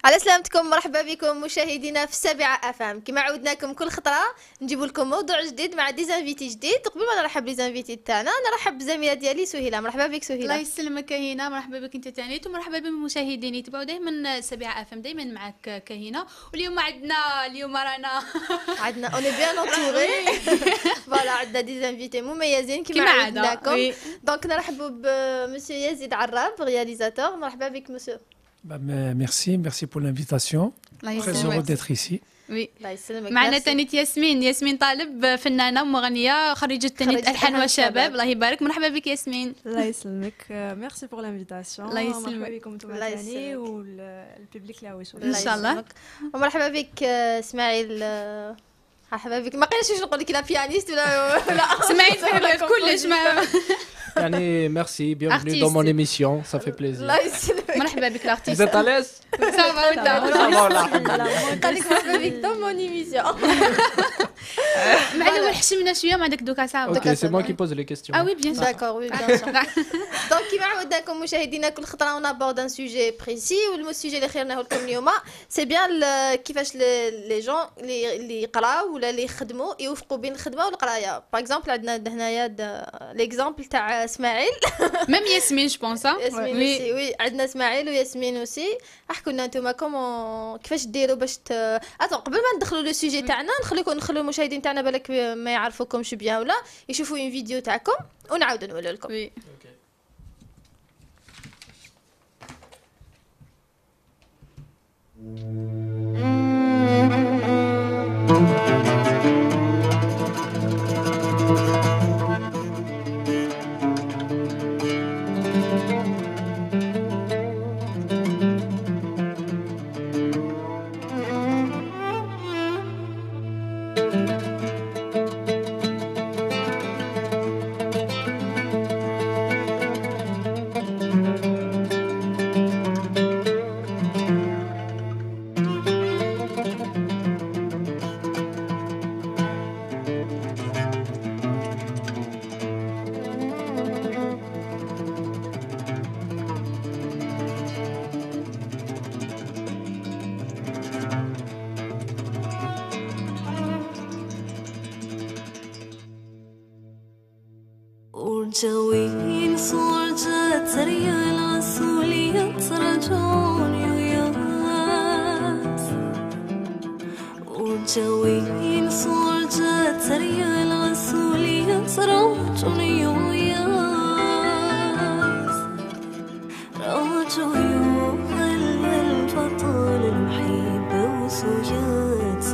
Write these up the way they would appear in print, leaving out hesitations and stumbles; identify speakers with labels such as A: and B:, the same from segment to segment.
A: على سلامتكم، مرحبا بكم مشاهدينا في 7 FM. كما عودناكم كل خطره نجيب لكم موضوع جديد مع ديزانفيتي جديد. قبل ما نرحب ليزانفيتي تاعنا نرحب بالزميله ديالي سهيله. مرحبا بك سهيله.
B: الله يسلمك كهينه، مرحبا بك انت تانيت، ومرحبا بالمشاهدين يتبعوا دائما 7 FM دائما معك كهينه. واليوم رانا
A: اوني بيان انطوري فوالا عندنا ديزانفيتي مميزين كما عودناكم. دونك نرحبوا بمسيو يزيد عراب رياليزاتور. مرحبا بك مسيو.
C: Merci pour l'invitation. Très heureux d'être ici.
B: وي معنا تانيت ياسمين طالب، فنانه ومغنيه خريجه تانيت الحان والشباب. الله يبارك، مرحبا بك ياسمين.
D: الله يسلمك، ميرسي بور لانفيتاسيون.
B: الله يسلمك.
D: مرحبا بكم انتم ثاني والببليك اللي هو
B: ان شاء الله.
A: ومرحبا بك اسماعيل. مرحبا بك. ما قيلش واش نقول لك لا بيانيست ولا
B: اسماعيل في كلش ما
E: يعني merci, bienvenue dans mon émission, ça fait plaisir.
A: الله يسلمك.
B: مرحبا بك
E: Vous êtes à l'aise?
B: Ça va
A: قال لك مرحبا بك dans mon émission.
B: معلوم حشمنا شويه مع داك دوكا صافي.
E: Ok, c'est moi qui pose les questions.
B: Ah oui, bien sûr.
A: D'accord, oui, bien sûr. Donc كما عودناكم مشاهدينا كل خطره ونابورد ان سوجي بريسي، والسوجي اللي خيرناه لكم اليوم سي بيان كيفاش لي جون اللي يقراو ولا اللي يخدموا يوفقوا بين الخدمه والقرايه. باغ اكزومبل عندنا هنايا ليكزامبل تاع اسماعيل
B: ميم ياسمين جو بونس.
A: ياسمين وي عندنا اسماعيل وياسمين اوسي. احكوا لنا نتوما كومون كيفاش ديروا باش قبل ما ندخلوا لو سوجي تاعنا نخلوا المشاهدين تاعنا بالك ما يعرفوكمش بيان ولا يشوفوا اون فيديو تاعكم ونعاودوا نقولوا لكم.
B: وي
F: جوين صورة ريال سولية رجون ياس وجوين صورة ريال سولية رجون ياس رجون الفطل المحيب وسويات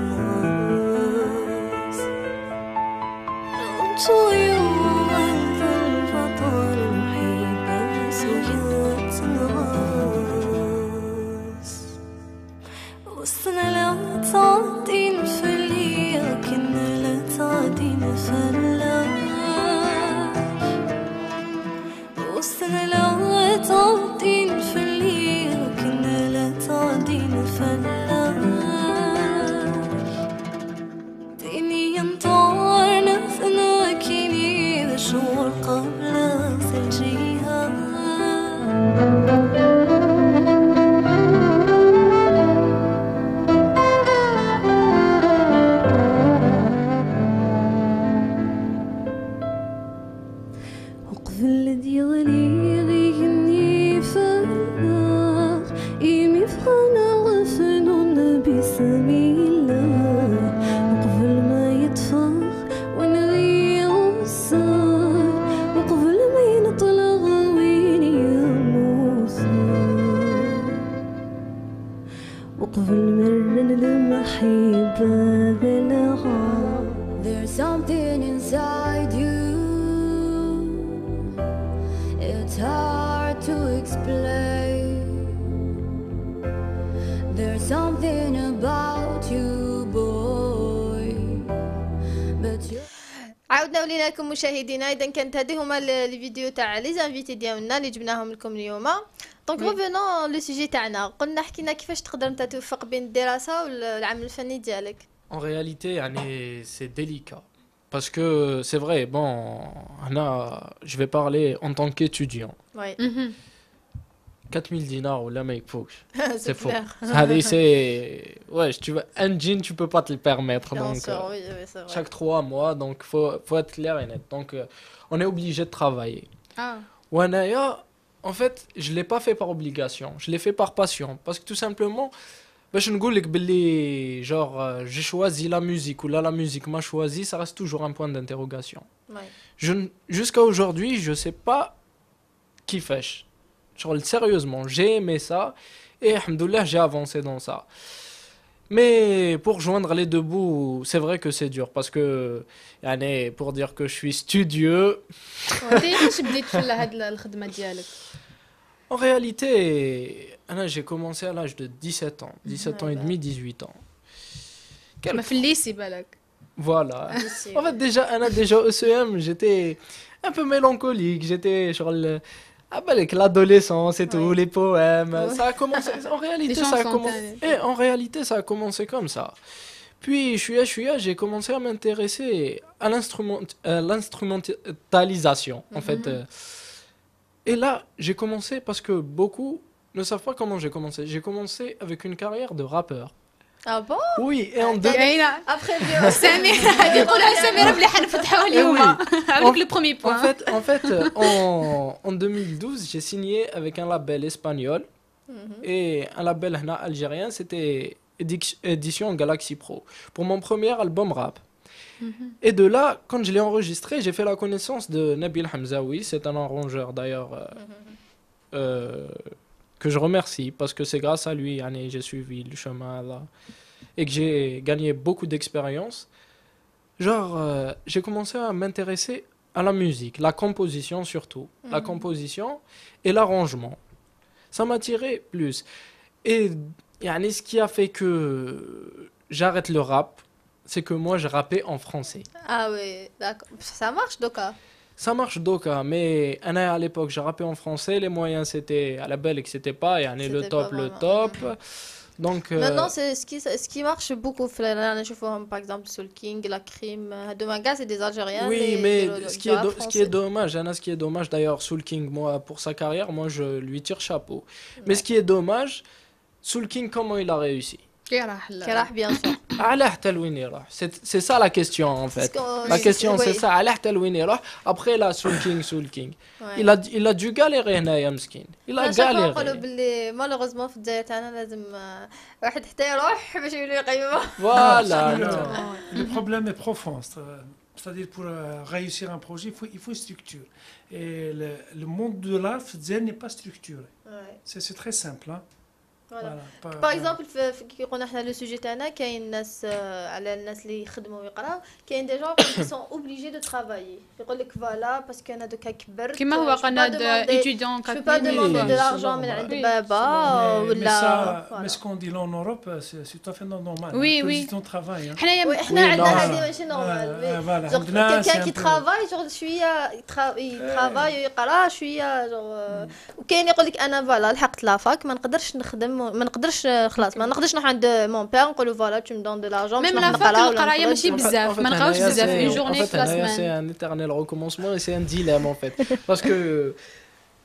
F: ناس رجون
G: There's something inside you, it's hard to explain. There's something about you, boy, but you.
A: عاودنا ولينا لكم مشاهدينا. اذا كانت هذه هما لي فيديو تاع لي زانفيتي ديالنا اللي جبناهم لكم اليوم. دونك ريفونون لو سوجي تاعنا. قلنا حكينا كيفاش تقدر انت توفق بين الدراسه والعمل الفني ديالك.
E: En réalité, c'est délicat. Parce que c'est vrai, bon, je vais parler en tant qu'étudiant.
A: Oui.
E: 4000 dinars ou là, mais c'est faux.
A: clair.
E: Allez, c'est. Ouais, tu veux un jean, tu peux pas te le permettre.
A: Bien
E: Donc,
A: sûr, oui, oui, c'est vrai.
E: chaque 3 mois, donc faut être clair et net. Donc, on est obligé de travailler.
B: Ah.
E: Wanaya, en fait, je l'ai pas fait par obligation, je l'ai fait par passion. Parce que tout simplement, باش نقول لك باللي genre j'ai choisi la musique ou là la musique m'a choisi, ça reste toujours un point d'interrogation.
A: Ouais.
E: Jusqu'à aujourd'hui, je sais pas qui fait. Genre sérieusement, j'ai aimé ça et alhamdoulilah, j'ai avancé dans ça. Mais pour joindre les deux bouts, c'est vrai que c'est dur parce que يعني pour dire que je suis studieux.
B: كيفاش بديت في هاد الخدمه ديالك؟
E: En réalité, j'ai commencé à l'âge de 17 ans. 17 ans et demi, 18 ans.
B: ما في الليسي بالك.
E: Voilà. En fait, déjà au CM, j'étais un peu mélancolique. J'étais sur avec l'adolescence et tout, les poèmes. Ouais. Ça a commencé. En réalité, ça a commencé comme ça. Puis, j'ai commencé à m'intéresser à l'instrumentalisation, en fait. Et là, j'ai commencé parce que beaucoup ne savent pas comment j'ai commencé. J'ai commencé avec une carrière de rappeur.
A: Ah bon?
E: Oui, et en deux...
A: Après,
B: avec le premier point.
E: En fait, en 2012, j'ai signé avec un label espagnol et un label algérien, c'était Édition Galaxy Pro, pour mon premier album rap. Et de là, quand je l'ai enregistré, j'ai fait la connaissance de Nabil Hamzaoui. C'est un arrangeur d'ailleurs que je remercie parce que c'est grâce à lui que j'ai suivi le chemin là et que j'ai gagné beaucoup d'expérience. Genre, j'ai commencé à m'intéresser à la musique, la composition surtout, la composition et l'arrangement. Ça m'attirait plus. Et ce qui a fait que j'arrête le rap, c'est que moi je rappais en français.
A: Ah oui, d'accord. Ça marche, Doka?
E: Ça marche, Doka, mais à l'époque, j'ai rappé en français, les moyens c'était à la belle et que c'était pas, et le top. Donc,
A: maintenant, c'est ce qui marche beaucoup. Par exemple, Soul King, La Crime, de Maga, c'est des Algériens.
E: Oui, mais ce qui est dommage, d'ailleurs, Soul King, moi, pour sa carrière, moi je lui tire chapeau. Mais ce qui est dommage, Soul King, comment il a réussi?
A: كراح bien sûr.
E: على حتى لوين يروح c'est ça la question en fait. La question c'est ça على حتى لوين يروح. Après là Soul King il a dû galérer هنايا مسكين. Il a galéré.
A: نقولوا باللي malheureusement في الجزائر تاعنا لازم واحد حتى يروح باش يولي يقيمه.
E: Voilà.
C: Le problème est profond. C'est-à-dire pour réussir un projet, il faut une structure. Et le monde de l'art n'est pas structuré. C'est très simple. Hein.
A: Voilà. Par exemple كي قلنا حنا لو سوجي تاعنا كاين ناس على الناس اللي يخدموا ويقراو كاين دي جون qui sont obligés de travailler يقول لك فوالا باسكو انا دوكا كبرت
B: كيما هو قناد étudiant
A: je peux pas demander de l'argent من عند بابا ولا
C: mais ce qu'on dit là en Europe c'est tout à fait normal.
B: Oui.
C: ton travail.
A: حنا عندنا هذه ماشي نورمال. quelqu'un qui travaille genre شويه يترافاي ويقرا شويه وكاين يقول لك انا فوالا لحقت لافاك ما نقدرش نخدم ما نقدرش خلاص ما نقدرش نروح عند مون بير نقولوا فوالا tu me donnes de l'argent
B: même la fac القرايه ماشي بزاف ما نقراوش بزاف une journée في la semaine.
E: C'est un éternel recommencement et c'est un dilemme en fait parce que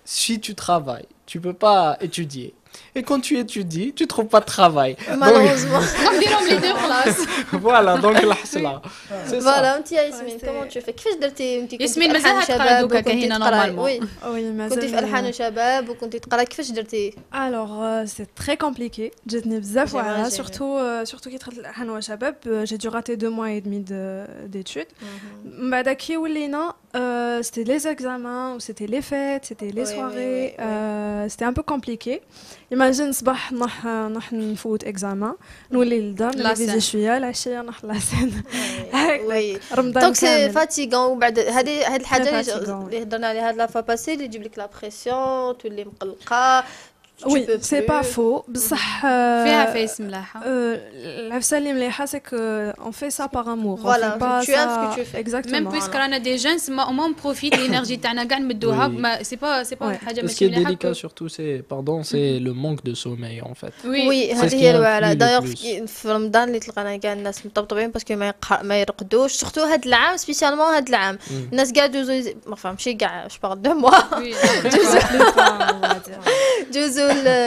E: si tu travailles tu peux pas étudier et quand tu étudies tu trouves pas de travail
A: malheureusement.
B: نديرهم لي دو خلاص.
E: Voilà donc الحصله c'est ça.
A: Voilà انت يا ياسمين كومون tu fais كيفاش درتي انت
B: ياسمين مازال تقرا دوكا كهينه نورمالمون.
D: وي مازال
A: كنتي في الحان وشباب وكنتي تقرا كيفاش درتي؟
D: Alors c'est très compliqué. جاتني بزاف واعره surtout كي دخلت الالحان وشباب j'ai dû rater 2 mois et demi d'études. من بعد كي ولينا c'était les examens ou c'était les fêtes, c'était les soirées, c'était un peu compliqué. Imagine صباح نروح نفوت examen نولي للدار نريفيزي شويه العشيه نروح لاسين. رمضان
A: دونك سي فاتيغون. وبعد هذه الحاجه اللي هضرنا عليها لا فا باسي اللي تجيب لك لا بريسيون تولي مقلقه
D: Oui, c'est pas faux. بصح
B: فيها فيس ملاحة.
D: العفسة اللي مليحة c'est que on fait ça par amour.
A: Voilà,
D: tu
A: aimes ce que tu fais.
D: Exactement.
B: Même puisque رانا des jeunes, au moins on profite l'énergie تاعنا قاع نمدوها. C'est pas حاجة
E: Ce qui est délicat surtout, c'est le manque de sommeil en fait.
A: Oui, هذه هي الوعلة. D'ailleurs في رمضان اللي تلقانا كاع الناس مطبطبين باسكو ما يرقدوش سورتو هاد العام سبيسيالمون هاد العام الناس كاع دوزو ما فهمتش كاع جو بارل دو موا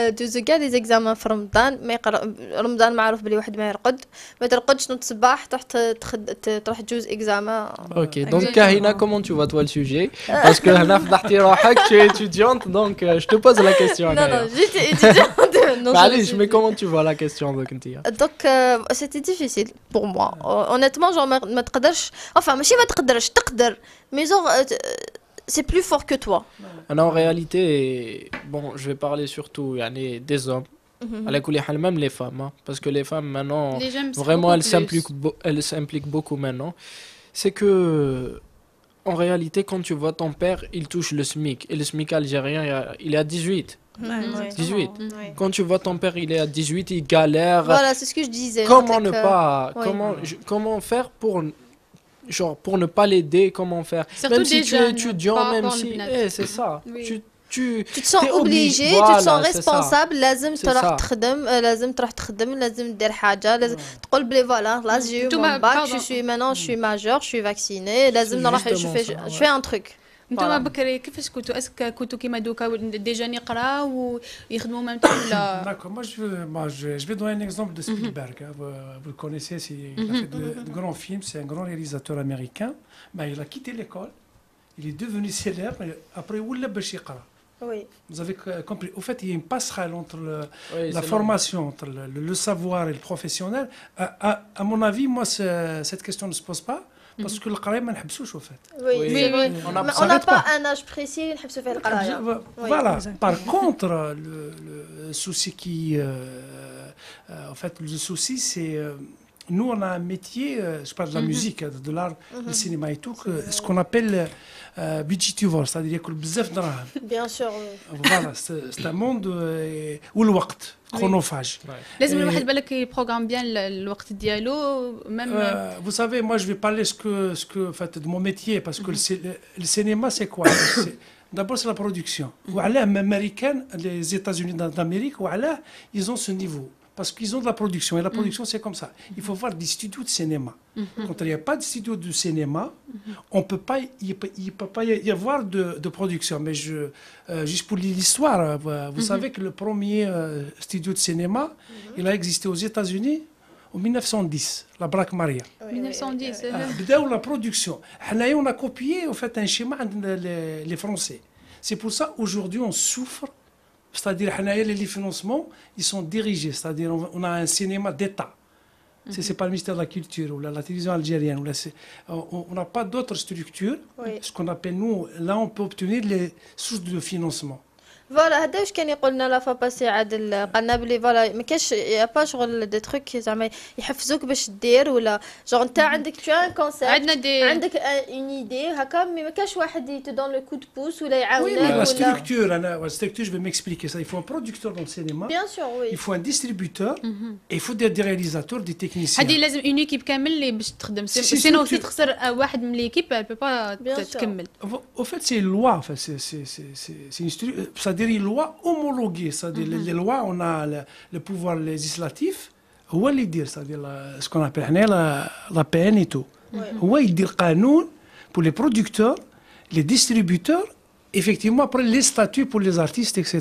A: دوزو كاع لي زيكزامان في رمضان ما يقرا رمضان معروف بلي واحد ما يرقد ما ترقدش نوض الصباح تروح تجوز اكزامان.
E: Ok, donc Kahina, comment tu vois toi le sujet? Parce que هنا فضحتي روحك, tu es étudiante, donc je te pose la question.
A: Non, j'étais étudiante.
E: معليش, mais comment tu vois la question donc انتيا?
A: Donc c'était difficile pour moi. Honnêtement, genre ما تقدرش, enfin ماشي ما تقدرش, تقدر, mais genre c'est plus fort que toi.
E: En réalité, bon, je vais parler surtout des hommes. Même les femmes, hein, parce que les femmes maintenant, vraiment elles s'impliquent beaucoup maintenant. C'est que, en réalité, quand tu vois ton père, il touche le SMIC. Et le SMIC algérien, il est à 18. 18. Quand tu vois ton père, il est à 18, il galère.
A: Voilà, c'est ce que je disais.
E: Comment ne pas, comment faire pour ne pas l'aider, comment faire?
B: Surtout
E: même si tu es étudiant, même si, c'est ça.
A: Tu te sens obligé, tu te sens responsable, لازم تروح تخدم, لازم تروح تخدم, لازم دير حاجة, لازم تقول بلي voilà, là j'ai eu mon bac, je suis majeur, je suis vacciné, لازم نروح je fais un truc.
B: نتوما بكري كيفاش كنتوا اسك كنتوا كيما دوكا ديجا يقراو ويخدموا ميم طون ولا؟
C: D'accord, moi je vais donner un exemple de Spielberg. Vous le connaissez, il a fait de grands films, c'est un grand réalisateur américain. Il a quitté l'école, il est devenu célèbre, après ولا باش يقرا.
A: Oui.
C: Vous avez compris. Au fait, il y a une passerelle entre la formation, entre le savoir et le professionnel. À mon avis, moi, cette question ne se pose pas. Parce que le qaraï, ما نحبسوش au fait.
A: Oui. On n'a pas un âge précis نحبسوا فيه القراية.
C: Voilà. Par contre, le souci qui, en fait, le souci c'est nous on a un métier, je parle de la musique, de l'art, du cinéma et tout, ce qu'on appelle budgétivore, c'est-à-dire ياكل بزاف دراهم.
A: Bien sûr.
C: Voilà, c'est un monde والوقت chronophage.
B: لازم الواحد بالك يبروغرام بيان الوقت ديالو même.
C: Vous savez, moi je vais parler ce que en fait de mon métier parce que le cinéma c'est quoi? D'abord c'est la production. وعلاه américaine, les États-Unis d'Amérique, وعلاه ils ont ce niveau. Parce qu'ils ont de la production, et la production c'est comme ça. Il faut voir des studios de cinéma. Quand il n'y a pas de studio de cinéma, il ne peut pas y avoir de production. Mais juste pour l'histoire, vous savez que le premier studio de cinéma, il a existé aux États-Unis en 1910, la Black Maria.
B: 1910.
C: بداوا la production. On a copié en fait un schéma les Français. C'est pour ça aujourd'hui on souffre. C'est-à-dire les financements, ils sont dirigés. C'est-à-dire on a un cinéma d'État. C'est pas le ministère de la Culture ou la télévision algérienne. On n'a pas d'autres structures. Ce qu'on appelle nous, là on peut obtenir les sources de financement.
A: فوالا هذا واش كان يقولنا لا فا باسي عادل قالنا بلي فوالا ما كاش يا با شغل دي تروك زعما يحفزوك باش دير ولا جون انت عندك تو ان كونسيبت عندك اون ايدي هكا مي ما كاش واحد يتو دون لو كود بوس ولا يعاونك ولا
C: la structure je vais m'expliquer ça. Il faut un producteur dans le cinéma.
A: Bien sûr, oui.
C: Il faut un distributeur et il faut des réalisateurs, des techniciens.
B: هذه لازم اون ايكيب كامل اللي باش تخدم سينو كي تخسر واحد من ليكيب بو با تكمل.
C: Au fait c'est une loi, enfin c'est une structure. C'est-à-dire une loi homologuée, c'est-à-dire les lois, on a le pouvoir législatif, هو اللي يدير, c'est-à-dire ce qu'on appelle la PN et tout. هو يدير قانون pour les producteurs, les distributeurs, effectivement après les statuts pour les artistes, etc.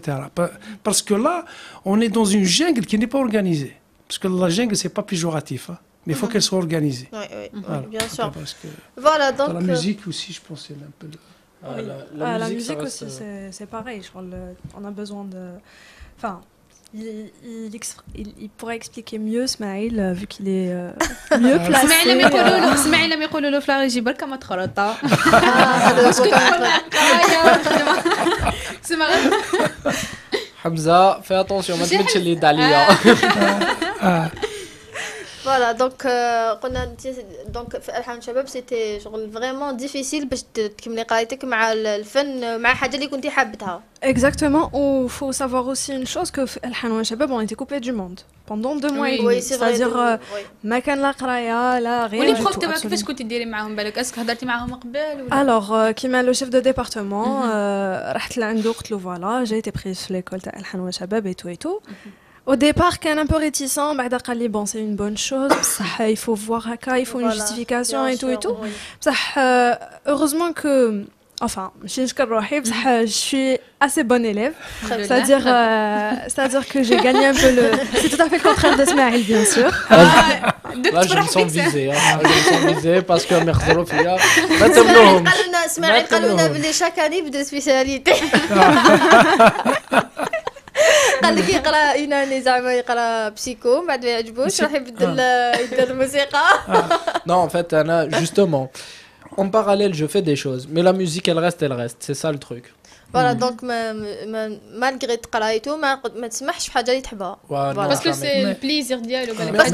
C: Parce que là, on est dans une jungle qui n'est pas organisée. Parce que la jungle, c'est pas péjoratif, hein, mais il faut qu'elle soit organisée.
A: Oui, voilà. Bien sûr.
C: Parce que
A: voilà, donc
C: dans la musique aussi, je pense c'est un peu
D: la musique aussi, c'est pareil. Je crois on a besoin de. Enfin, il pourrait expliquer mieux Smaïl vu qu'il est mieux placé.
B: سمعي لما يقولوا له فلاغ يجي بركه ما تخرطها.
E: حمزة fais attention ما تمدش اليد عليا.
A: فوالا دونك قلنا دونك في الحان شباب سيتي شغل فريمون ديفيسيل باش تكملي قرايتك مع الفن مع حاجه اللي كنتي حابتها.
D: Exactement. Il faut savoir aussi une chose que Al-Hanwa Shabab ont été coupés du monde pendant 2 mois et demi.
A: Oui, c'est vrai.
D: C'est-à-dire ما كان لا قرايه لا غير.
B: ولي بروف تبعك كيفاش كنتي ديري معاهم بالك اسك هضرتي معاهم قبل ولا؟
D: Alors كيما لو شيف دو ديبارتمون رحت لعندو قلت له فوالا جاي تي بريز في ليكول تاع الحنوه شباب اي تو اي تو. Au départ, كان un peu réticent, بعد قال لي bon c'est une bonne chose, بصح il faut voir هكا, il faut une justification et tout et tout. بصح heureusement que enfin, je نشكر روحي بصح je suis assez bonne élève. C'est-à-dire que j'ai gagné un peu le c'est tout à fait le contraire de Smaïl bien sûr.
E: Là je me sens visé, je me sens visé parce que مخزروا فيا ما تمنوهم.
A: اسماعيل قالوا لنا بلي شاك اني بدا سبيسياليتي. قال لك يقرا يوناني زعما يقرا بسيكو بعد ما يعجبوش راح يبدل يدير الموسيقى.
E: Non en fait Anna, justement en parallèle je fais des choses mais la musique elle reste c'est ça le truc.
A: فوالا دونك مالغري قرايته ما تسمحش بحاجه اللي تحبها
B: باسكو سي البليزير ديالو بالك.
A: بس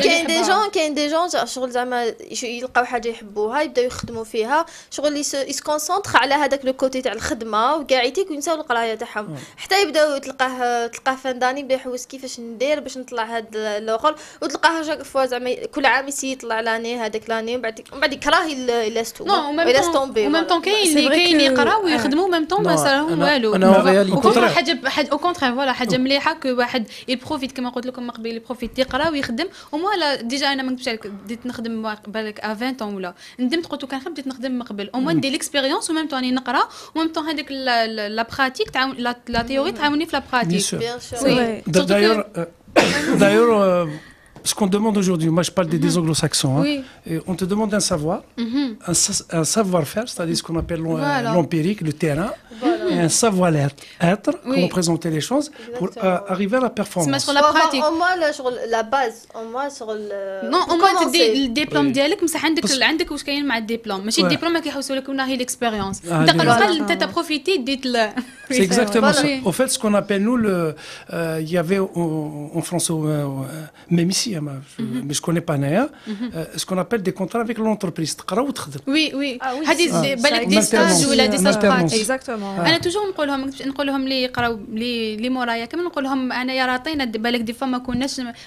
A: كاين دي جون شغل زعما يلقاو حاجه يحبوها يبداو يخدموا فيها شغل يسكونسونطر على هذاك لو كوتي تاع الخدمه وكاعيتي ينساو القرايه تاعهم حتى يبداو تلقاه فنداني بدا يحوس كيفاش ندير باش نطلع هذا الاخر وتلقاه شاك فوا زعما كل عام يسي يطلع لاني هذاك لاني ومن بعد يكره يلاستو
B: وميم طون كاين اللي يقراو ويخدموا ميم طون ما صراهم والو.
E: انا
B: حاجه او كونترير فوالا حاجه مليحه كو واحد يبروفيت كما قلت لكم قبل يبروفيت يقرا ويخدم وموالا ديجا انا ما نكذبش عليك بديت نخدم بالك 20 طون ولا ندمت قلت كان بديت نخدم من قبل او موان دي ليكسبيريونس وميم طون نقرا وميم طون هذيك لا براتيك تعاون لا تيوري تعاوني في لا براتيك.
C: D'ailleurs, ce qu'on demande aujourd'hui, moi je parle des anglo-saxons, et on te demande un savoir, un savoir-faire, c'est-à-dire ce qu'on appelle l'empirique, le terrain, et un savoir-être, comment présenter les choses pour arriver à la performance.
B: Sur la pratique.
A: Au moins sur la base, au moins sur le.
B: Non, au moins الدبلوم ديالك مسح عندك واش كاين مع الدبلوم ماشي الدبلوم ما كيحوسوا لك ولا هي ليكسبيريونس. انت قال انت تبروفيتي ديت.
C: C'est exactement ça. Au fait, ce qu'on appelle nous il y avait en France même ici mais je connais pas Naya ce qu'on appelle des contrats avec l'entreprise تقرا وتخدم.
B: وي هذه بالك دي ستاج ولا دي ستاج براتيك.
D: Exactement.
B: انا توجور نقول لهم اللي يقراو لي مورايا كما نقول لهم انا يا راطينا بالك دي فما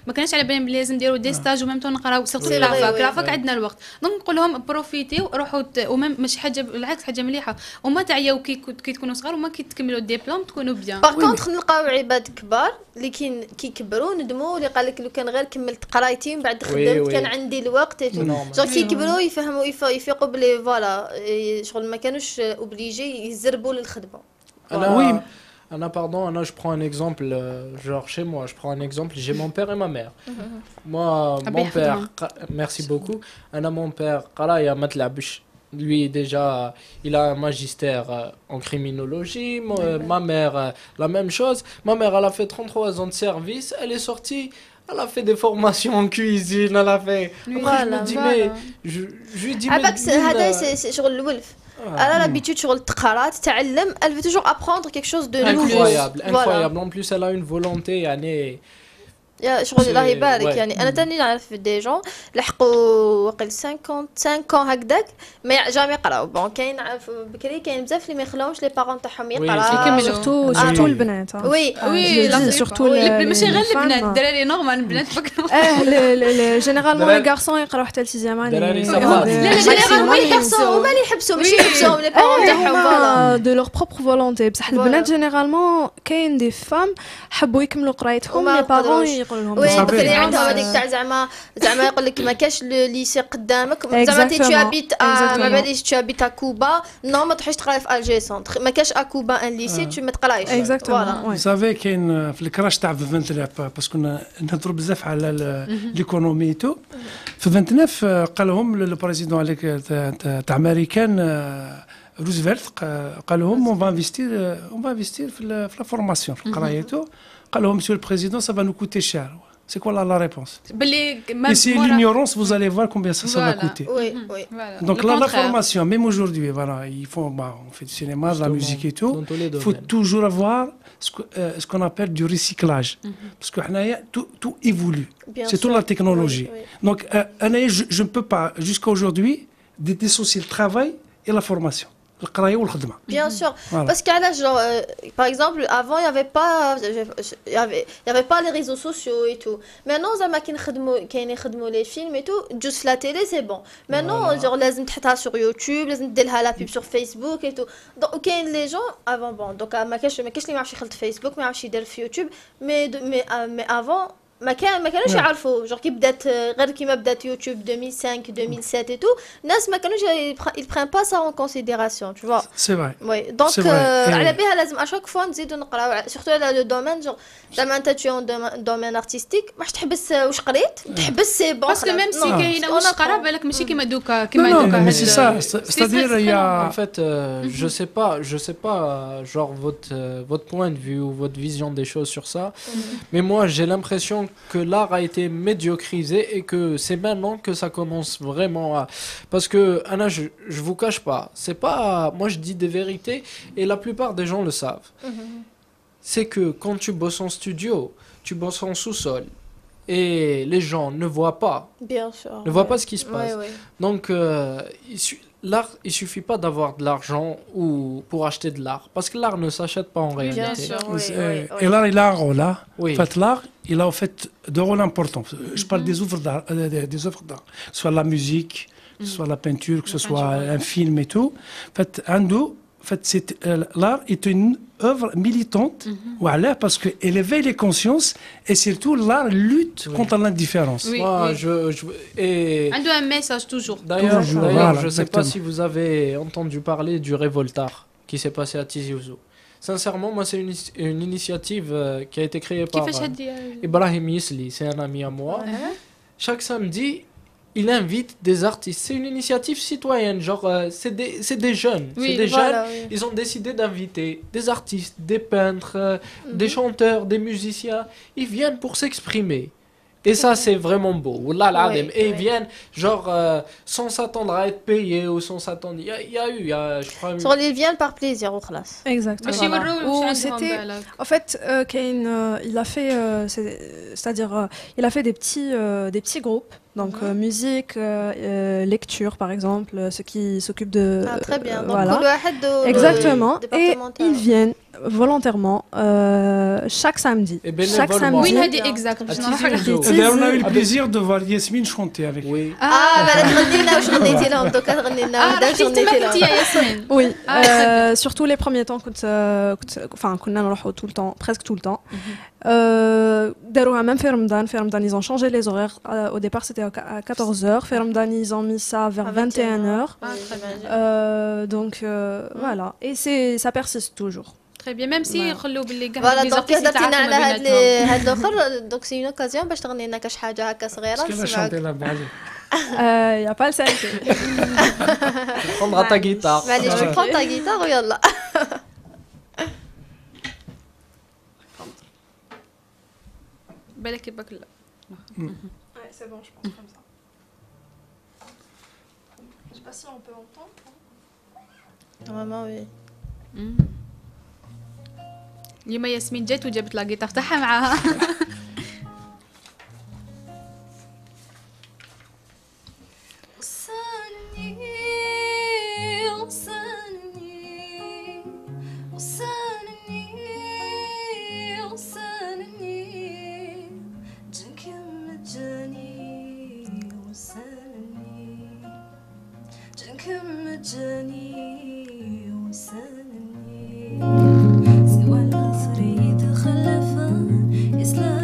B: ما كناش على بالي بلي لازم نديروا دي ستاج وميم طون نقراو سيرتو لافاك عندنا الوقت دونك نقول لهم بروفيتيو روحوا وميم ماشي حاجه بالعكس حاجه مليحه وما تعياو كي تكونوا صغار وما كي تكملوا الدبلوم تكونوا بيان.
A: باغ كونطخ نلقاو عباد كبار اللي كي كيكبروا ندموا اللي قال لك لو كان غير كملت قرايتي من بعد خدمت كان عندي الوقت جو كي كبروا يفهموا يفيقوا بلي فوالا شغل ما كانوش اوبليجي يزربوا للخدمه.
E: Anna, pardon, Anna, je prends un exemple, genre chez moi, je prends un exemple, j'ai mon père et ma mère. Moi, mon père, merci beaucoup. Anna, mon père, Qaraya Matlabish, lui déjà, il a un magistère en criminologie. Ma mère, la même chose. Ma mère, elle a fait 33 ans de service, elle est sortie. Elle a fait des formations en cuisine, elle a fait. Après, je me dis, mais. Je lui dis, mais.
A: C'est sur le wolf. Elle a l'habitude sur le تقرا تتعلم elle veut toujours apprendre quelque chose de nouveau.
E: Incroyable. En plus, elle a une volonté يعني.
A: يا شغل الله يبارك يعني انا تاني نعرف دي جون لحقوا وقيل 55 هكذاك ما جامي يقراو بون كاين بكري كاين بزاف اللي ما يخلوهمش لي بارون تاعهم يقراو
D: سورتو البنات.
A: وي
D: سورتو
B: ماشي غير البنات الدراري نورمال البنات فكروا
D: جينيرالمون لي غارسون يقراو حتى لسيزيام اني.
A: لا جينيرالمون لي غارسون هما اللي يحبسوا ماشي يحبسوهم لي بارون تاعهم فوالا
D: دو لور بروبر فولونتي بصح البنات جينيرالمون كاين دي فام حبوا يكملوا قرايتهم لي بارون
A: وي بكري عندها هذيك تاع زعما يقول لك ما كاش ليسي قدامك زعما تي تو ابيت ما باليش تو ابيت كوبا نو ما تروحش تقراي في الجي سونتر ما كاش كوبا ان ليسي تو ما تقرايش
D: اكزاكتومون.
C: سافي كاين في الكراش تاع 29 باسكو نهضروا بزاف على ليكونومي تو في 29 قال لهم البريزيدون عليك تاع امريكان روزفلت قال لهم اون فانفيستير في لا فورماسيون في القرايه تو قال لهم مسيو البريزيدون سا فا نو كوتي شير C'est quoi la réponse?
B: باللي
C: Et c'est l'ignorance, vous allez voir combien ça va coûter.
A: Oui, oui.
B: Voilà.
C: Donc
B: Le
C: là, la
B: contraire.
C: formation, même aujourd'hui, voilà, on fait du cinéma, de la
E: Justement,
C: musique et tout.
E: dans tous les
C: Il faut
E: domaines.
C: toujours avoir ce qu'on appelle du recyclage. Parce que tout évolue.
A: Bien
C: C'est
A: sûr.
C: toute la technologie.
A: Oui, oui.
C: Donc, je ne peux pas, jusqu'à aujourd'hui, dissocier le travail et la formation. Le travail ou le khidma.
A: Bien sûr.
C: Voilà.
A: Parce qu'à l'âge, genre, par exemple, avant, il n'y avait pas, il y avait pas les réseaux sociaux et tout. Maintenant, زعما كاين يخدموا les films et tout, juste la télé, c'est bon. Maintenant,
C: Voilà.
A: genre, لازم تحطها sur YouTube, لازم ديرها la pub sur Facebook et tout. Donc, كاين les gens avant, bon, donc ما كانش اللي ما يعرفش يخلط فيسبوك، ما يعرفش يدير في يوتيوب، mais avant ما كانوش يعرفوا genre كي بدات غير كيما بدات يوتيوب 2005 2007 et tout الناس ما كانوش ils prennent pas ça en considération tu vois
C: C'est vrai.
A: oui donc
C: C'est vrai.
A: على بها لازم à chaque fois نزيدو نقراو surtout على لو دومين genre زعما انت tu es en domaine artistique ماش تحبس واش قريت تحبس سي بون
B: باسكو ميم سي كاينه واش قرا بالك ماشي كيما دوكا
C: Non,
B: كيما
C: non,
B: دوكا
C: mais c'est ça. C'est-à-dire, il y a.
E: En fait, je sais pas, genre votre point de vue ou votre vision des choses sur ça, mais moi j'ai l'impression que l'art a été médiocrisé et que c'est maintenant que ça commence vraiment à, parce que Anna, je vous cache pas, c'est pas, moi je dis des vérités et la plupart des gens le savent. C'est que quand tu bosses en studio, tu bosses en sous-sol et les gens ne voient pas,
A: bien sûr
E: ne voient pas ce qui se passe.
A: ouais.
E: Donc, l'art, il suffit pas d'avoir de l'argent ou pour acheter de l'art, parce que l'art ne s'achète pas en réalité.
A: bien sûr oui,
C: Et l'art, il a un rôle. Hein.
E: Oui.
C: En fait, l'art, il a en fait deux rôles importants. Je parle des œuvres d'art, des œuvres d'art, que ce soit la musique, que ce soit la peinture, que ce soit un film et tout. En fait, l'art est une œuvre militante, voilà, parce qu'elle éveille les consciences et surtout l'art lutte contre l'indifférence.
B: Oui,
E: Moi,
B: oui.
E: et
B: عنده un message toujours
E: d'ailleurs,
C: Toujours,
E: d'ailleurs,
C: voilà,
E: je sais pas
C: exactement.
E: si vous avez entendu parler du Révoltard qui s'est passé à Tizi Ouzou. Sincèrement, moi, c'est une initiative qui a été créée par
B: كيفاش هادي
E: Ibrahim Yisli, c'est un ami à moi. Chaque samedi, il invite des artistes. C'est une initiative citoyenne, genre, c'est des jeunes.
B: Oui,
E: c'est des
A: voilà,
E: jeunes.
A: oui.
E: Ils ont décidé d'inviter des artistes, des peintres, des chanteurs, des musiciens. Ils viennent pour s'exprimer. Et ça, c'est vraiment beau. Wallah al-azim. Et ils viennent, genre, sans s'attendre à être payés ou sans s'attendre. Il y a eu, je crois.
A: sur les viens par plaisir au خلاص
D: Exactement.
B: ماشي يوروو
D: Ou
B: واش عندهم
D: c'était-
B: بالك
D: En fait, il a fait, c'est-à-dire, il a fait des petits groupes, donc musique, lecture par exemple, ceux qui s'occupent de,
A: ah, très bien donc
D: voilà.
A: كل واحد
D: Exactement. Et
A: départemental.
D: ils viennent volontairement chaque samedi.
E: Et bénévolement.
D: Chaque samedi.
B: وين هادي اكزاكت باش نروحوا
E: Tizi Ouzou.
B: لحديت
C: D'ailleurs, on a eu le plaisir de voir Yasmine chanter avec nous.
E: Oui.
A: بلا تغني لنا واش غنيتي لهم دوكا تغني لنا وحده واش
B: رحتي تما
A: غنيتي
B: كنتي يا
A: لهم
B: ياسمين
D: Oui,
B: Ah,
D: surtout les premiers temps, enfin, كنا نروحوا tout le temps, presque tout le temps. داروها même في رمضان, ils ont changé les horaires. Au départ, c'était à 14h. في رمضان, ils ont mis ça vers 21h. Donc, voilà. Et ça persiste toujours.
B: تري بيان ميم سي يخلوا باللي كاع
A: فوالا
B: لي
A: دونك
B: زارتيست
A: هضرتينا على
B: يتعرفوا
A: هاد
B: بيناتهم.
A: هاد الاخر دونك سي اون اوكازيون باش تغني لنا كاش حاجه هكا صغيره
C: Parce qu'elle a
A: نسمعوك
C: chanté là-bas. allez.
D: Il n'y a pas le CNT.
E: Tu prendras ta guitare.
A: معليش tu prends ta guitare ويلا
B: بالك يبقى لا
D: C'est bon, je pense comme ça. Je sais pas si on peut entendre.
A: normalement oui
B: اليوم ياسمين جات وجابت لا جيتار تاعها معاها
F: سوى العصر يتخلفان إسلام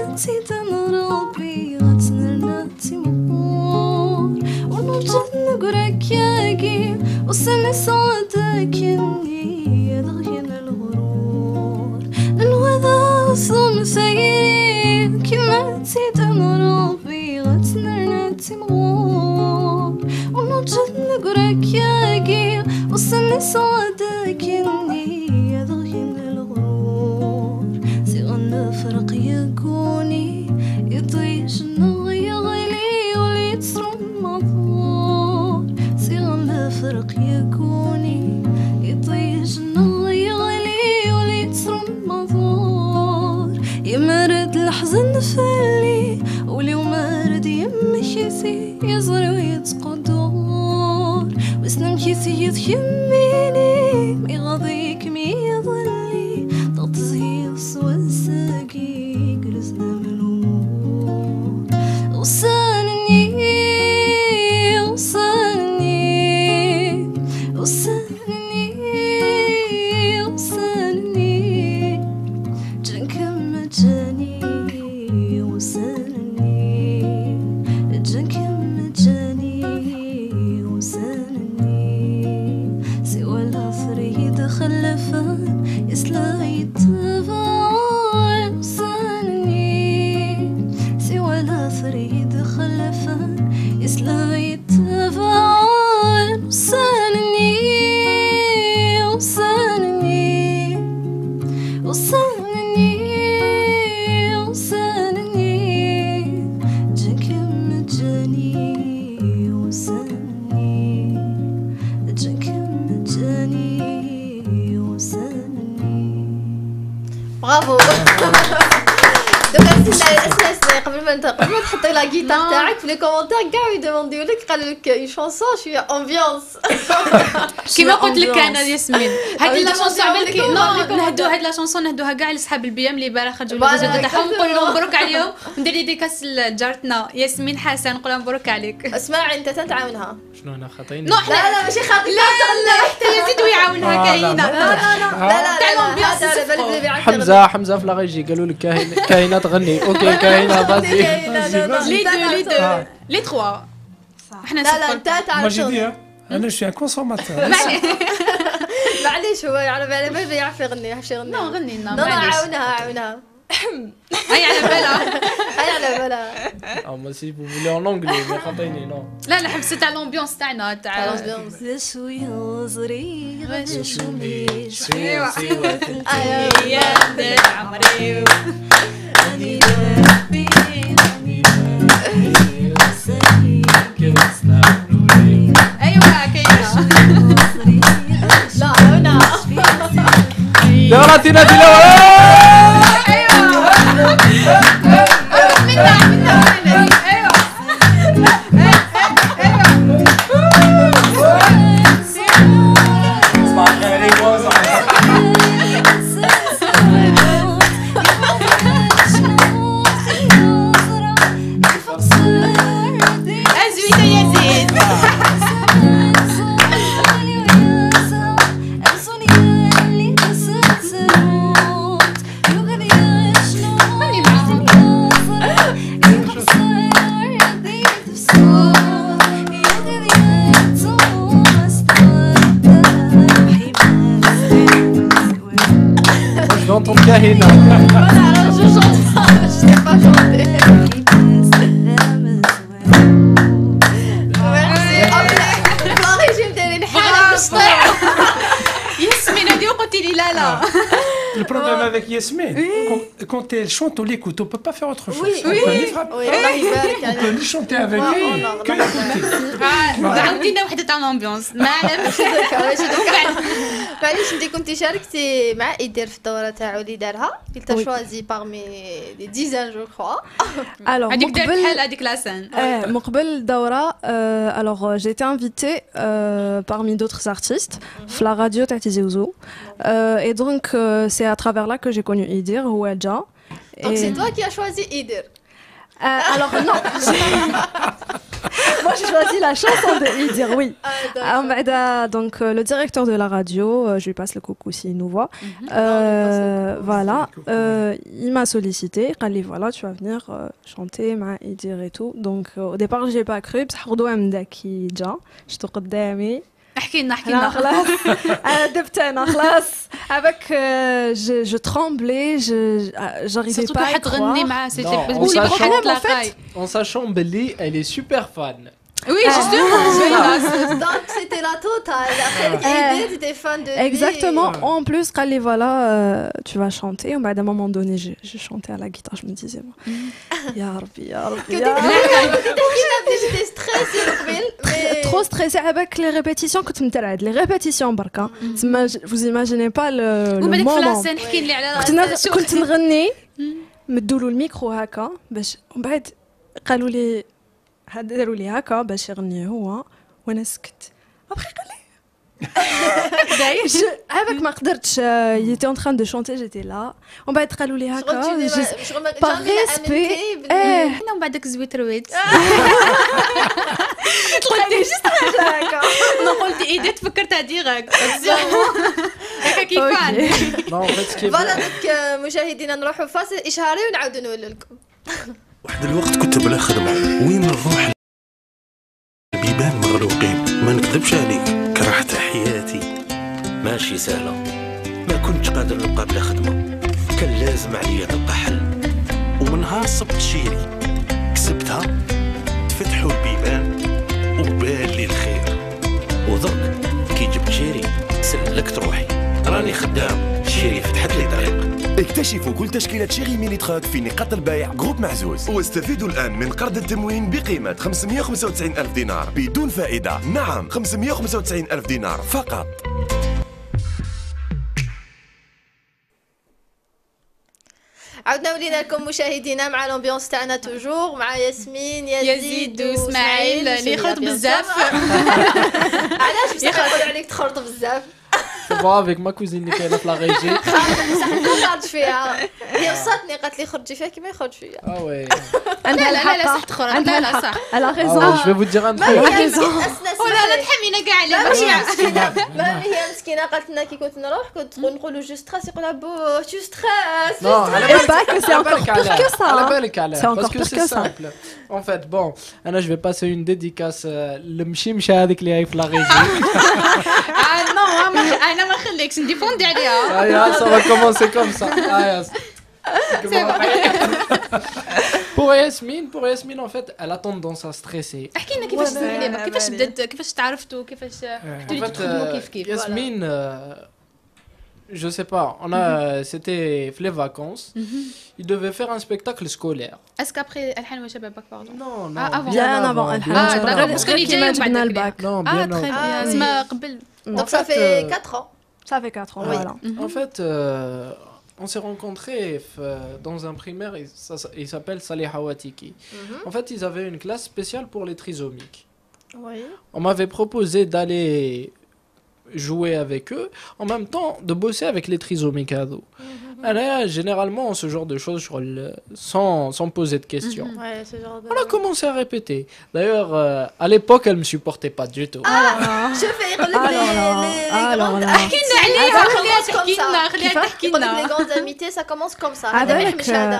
F: نسيت نربي غتنرناتي مقور ونوجد نقرك ياكي وسني صوتك يني دغين الغرور الوضع وصم سيد كما نسيت نربي غتنرناتي مقور ونوجد نقرك ياكي وسني صوتك يني دغين الغرور سيغن فرق يكوني يطيش النغي غلي ولي تسرم مضمور سيغن فرق يكوني يطيش النغي غلي ولي تسرم مضمور يمرد الحزن فالي ولي ومرد يمشيسي يزري ويتقدور وسنم كيسي يتيميني ميغضيك ميظلي تغتزي وسوسكي جلسنا ملومور وصلني وصلني وصلني وصلني جنكم جاني وصلني جنكم جاني وصلني سوى العفريت خلفان يسلاي التفاعل وصلني سوى العفريت خلفان يسلاي التفاعل وصلني وصلني وصلني وصلني جنكم جاني وصلني جنكم جاني وصلني
A: برافو دوكا اسمع قبل ما تحط لا جيتار تاعك في لي كومونتير كاع يدومونديو لك قالوا لك اون شونسون شويه امبيونس
B: كيما قلت لك انا ياسمين هاد لا شونسون عملك نهدو هاد لا شونسون نهدوها كاع لصحاب البيام اللي بارا خرجوا الجدد تاعهم نقول لهم مبروك عليهم وندير لي ديكاس لجارتنا ياسمين حسن نقول لها مبروك عليك.
A: اسمع انت تنعاونها
E: شنو انا خاطيني؟
A: لا لا ماشي خاطر
B: لا حتى يزيد ويعاونها كاينه
A: لا
E: حمزه في لاغيجي قالوا لك كاينه تغني اوكي كاينه بازي
B: لي دو لي تخوا احنا
A: لا انت
C: Moi j'ai dit,
A: تعاون
C: hein, je suis un consommateur.
A: معليش هو يعرف على بالي يعرف يغني يعرف يغني
B: غني لنا
A: عاونها
B: هاي على بالها
A: هاي على بالها
E: اه ما سي بو فولي ان انجلي مي خاطيني نو
B: لا حبست تاع لومبيونس تاعنا تاع
F: شوية صغيرة شومي
B: ايوا
F: يا
B: عمري
F: أني ربي أني
B: ايوا كاينه
A: لا هنا
E: يلا تينا j'entends كاهنة
B: ياسمين هادي قلتي لي لا
C: Le problème avec Yasmine, quand elle chante, on l'écoute, on ne peut pas faire autre chose.
A: Oui,
C: On peut ni frapper,
A: الله يبارك
C: on peut ni chanter avec lui, que l'écouter.
B: عاودينا وحده تاع لومبيونس ما علمش
A: معليش انت كنتي شاركتي مع إيدير في الدورة تاعو اللي دارها il t'a choisi parmi des dizaines je crois.
D: Alors
B: هذيك دارت بحال هذيك لاسان
D: مقبل الدورة alors j'ai été invitée parmi d'autres artistes في la radio تاع Tizi Ouzou et donc c'est à travers là que j'ai connu Idir ou Adja.
A: Donc c'est toi qui as choisi Idir.
D: Alors non. moi j'ai choisi la chanson de lui dire oui.
A: Ah, d'accord.
D: Donc le directeur de la radio, je lui passe le coucou s'il nous voit. Voilà, il m'a sollicité. Il m'a dit voilà, tu vas venir chanter, et dire et tout. Donc au départ j'ai pas cru. بصح غدوة من داكي جا شتو قدامي.
B: احكي لنا
D: انا خلاص انا دبت انا خلاص avec je tremblais j'arrivais
B: surtout
D: pas à
B: que تغني
D: croire.
B: معاه c'était
E: Non,
B: بس
E: on
B: بروح
E: s'achante,
B: تلاقاي
E: En sachant Belly, elle est super fan.
B: oui justement
A: Donc c'était la totale. Après l'idée, t'étais fan de lui.
D: Exactement. En plus, quand les voilà, tu vas chanter. À un moment donné, je chantais à la guitare. Je me disais, Ya Rabbi, Ya Rabbi, Ya Rabbi.
A: J'étais stressée mais
D: Trop stressée avec les répétitions. Quand tu me dis les répétitions, Barka, vous imaginez pas le
B: ومالك في
D: moment.
B: لاسين حكي لي على
D: كنت نغني مدولوا الميكرو هكا باش ومن بعد قالوا لي داروا لي هكا باش يغني هو وانا سكت ابخي قال لي avec ما قدرتش il était en train de chanter j'étais là ومن بعد قالوا لي هكا par respect
B: انا ومن بعدك زويت رويت
D: قلت جست هكا
B: انا قلت ايدي تفكرتها ديغاك هكا كيفان
E: Non, en fait, ce qui est
A: فوالا
E: bien-
A: دوك مشاهدينا نروحوا فاصل اشهاري ونعاودوا نقول لكم.
H: واحد الوقت كنت بلا خدمة وين نروح البيبان مغلوقين ما نكذبش عليك كرهت حياتي ماشي سهلة ما كنتش قادر نبقى بلا خدمة كان لازم عليا نلقى حل ومن نهار صبت شيري كسبتها تفتحوا البيبان وبان لي الخير ودرك كي جبت شيري سلكت روحي راني خدام شيري فتحت لي طريق.
I: اكتشفوا كل تشكيلة شيري ميني تراك في نقاط البيع جروب معزوز واستفيدوا الآن من قرض التموين بقيمة 595 ألف دينار بدون فائدة. نعم 595 ألف دينار فقط.
A: عاودنا ولينا لكم مشاهدينا مع الامبيونس تاعنا توجور مع ياسمين
B: يزيد واسماعيل اللي يخلط بزاف
A: علاش بصح يقولوا عليك تخلط بزاف
E: Tu vois, avec ma cousine اللي كاينه في لا ريجي.
A: ما خرج فيها هي وصلتني قالت لي خرجي فيها كيما يخرج فيا.
E: Ah ouais.
B: لا لا لا صح تخرج لا لا صح
D: elle a
E: Ah
D: raison
E: ouais, je vais vous dire un truc.
B: ولا لا تحمينا كاع عليه
A: ما هي
B: ماشي
A: مسكينه ما هي مسكينه قالت لنا كي كنت نروح كنت نقولوا جو ستريس يقولها بو جو ستريس.
E: Non, على
D: et pas que c'est encore
E: بالك
D: pire que ça
E: على
D: hein.
E: بالك على
D: C'est encore
E: parce que
D: pire
E: c'est
D: que ça.
E: simple. En fait, bon, انا je vais passer une dédicace لمشيمشه هذيك اللي هي في لا ريجي.
B: نو انا ما نخليكش نديفوندي عليها
E: Ah, ça va commencer comme ça. Ah, yes. Pour Yasmine, en fait, elle a tendance à stresser.
B: احكي لنا كيفاش تزوجتي كيفاش بدات كيفاش تعرفتوا كيفاش
E: En
B: تولي
E: fait,
B: تخدموا كيف كيف
E: Yasmine, je sais pas, c'était les vacances. Il devait faire un spectacle scolaire.
B: اسكو ابخي الحان وشبابك باردون
E: Non, non,
B: avant.
D: Bien avant
E: bien
B: Ah,
E: avant.
B: d'accord, parce que les
D: كيما
B: جاي وبعد
D: جبنا
B: ذاك
D: الباك.
E: Non,
B: اه
E: bien
B: تري
E: avant.
B: بيان سما قبل
A: Donc
E: En
A: ça
E: fait,
A: fait 4 ans.
D: Ça fait 4 ans
A: Oui.
D: voilà.
E: En fait, on s'est rencontrés dans un primaire, il s'appelle Salih Hawatiki. En fait, ils avaient une classe spéciale pour les trisomiques.
A: Oui.
E: On m'avait proposé d'aller jouer avec eux, en même temps de bosser avec les trisomiques ados. Alors, généralement, ce genre de choses sans poser de questions.
A: Ouais, ce genre de.
E: On a commencé à répéter. D'ailleurs, à l'époque, elle me supportait pas du tout.
A: شوف يقول لك
D: alors là.
B: احكي لنا عليها خليها تحكي لنا
A: ça.
B: خليها تحكي
A: يقول لك
B: لنا
A: les grandes amitiés ça commence comme ça. هذا ما
D: avec
A: يحمش هذا.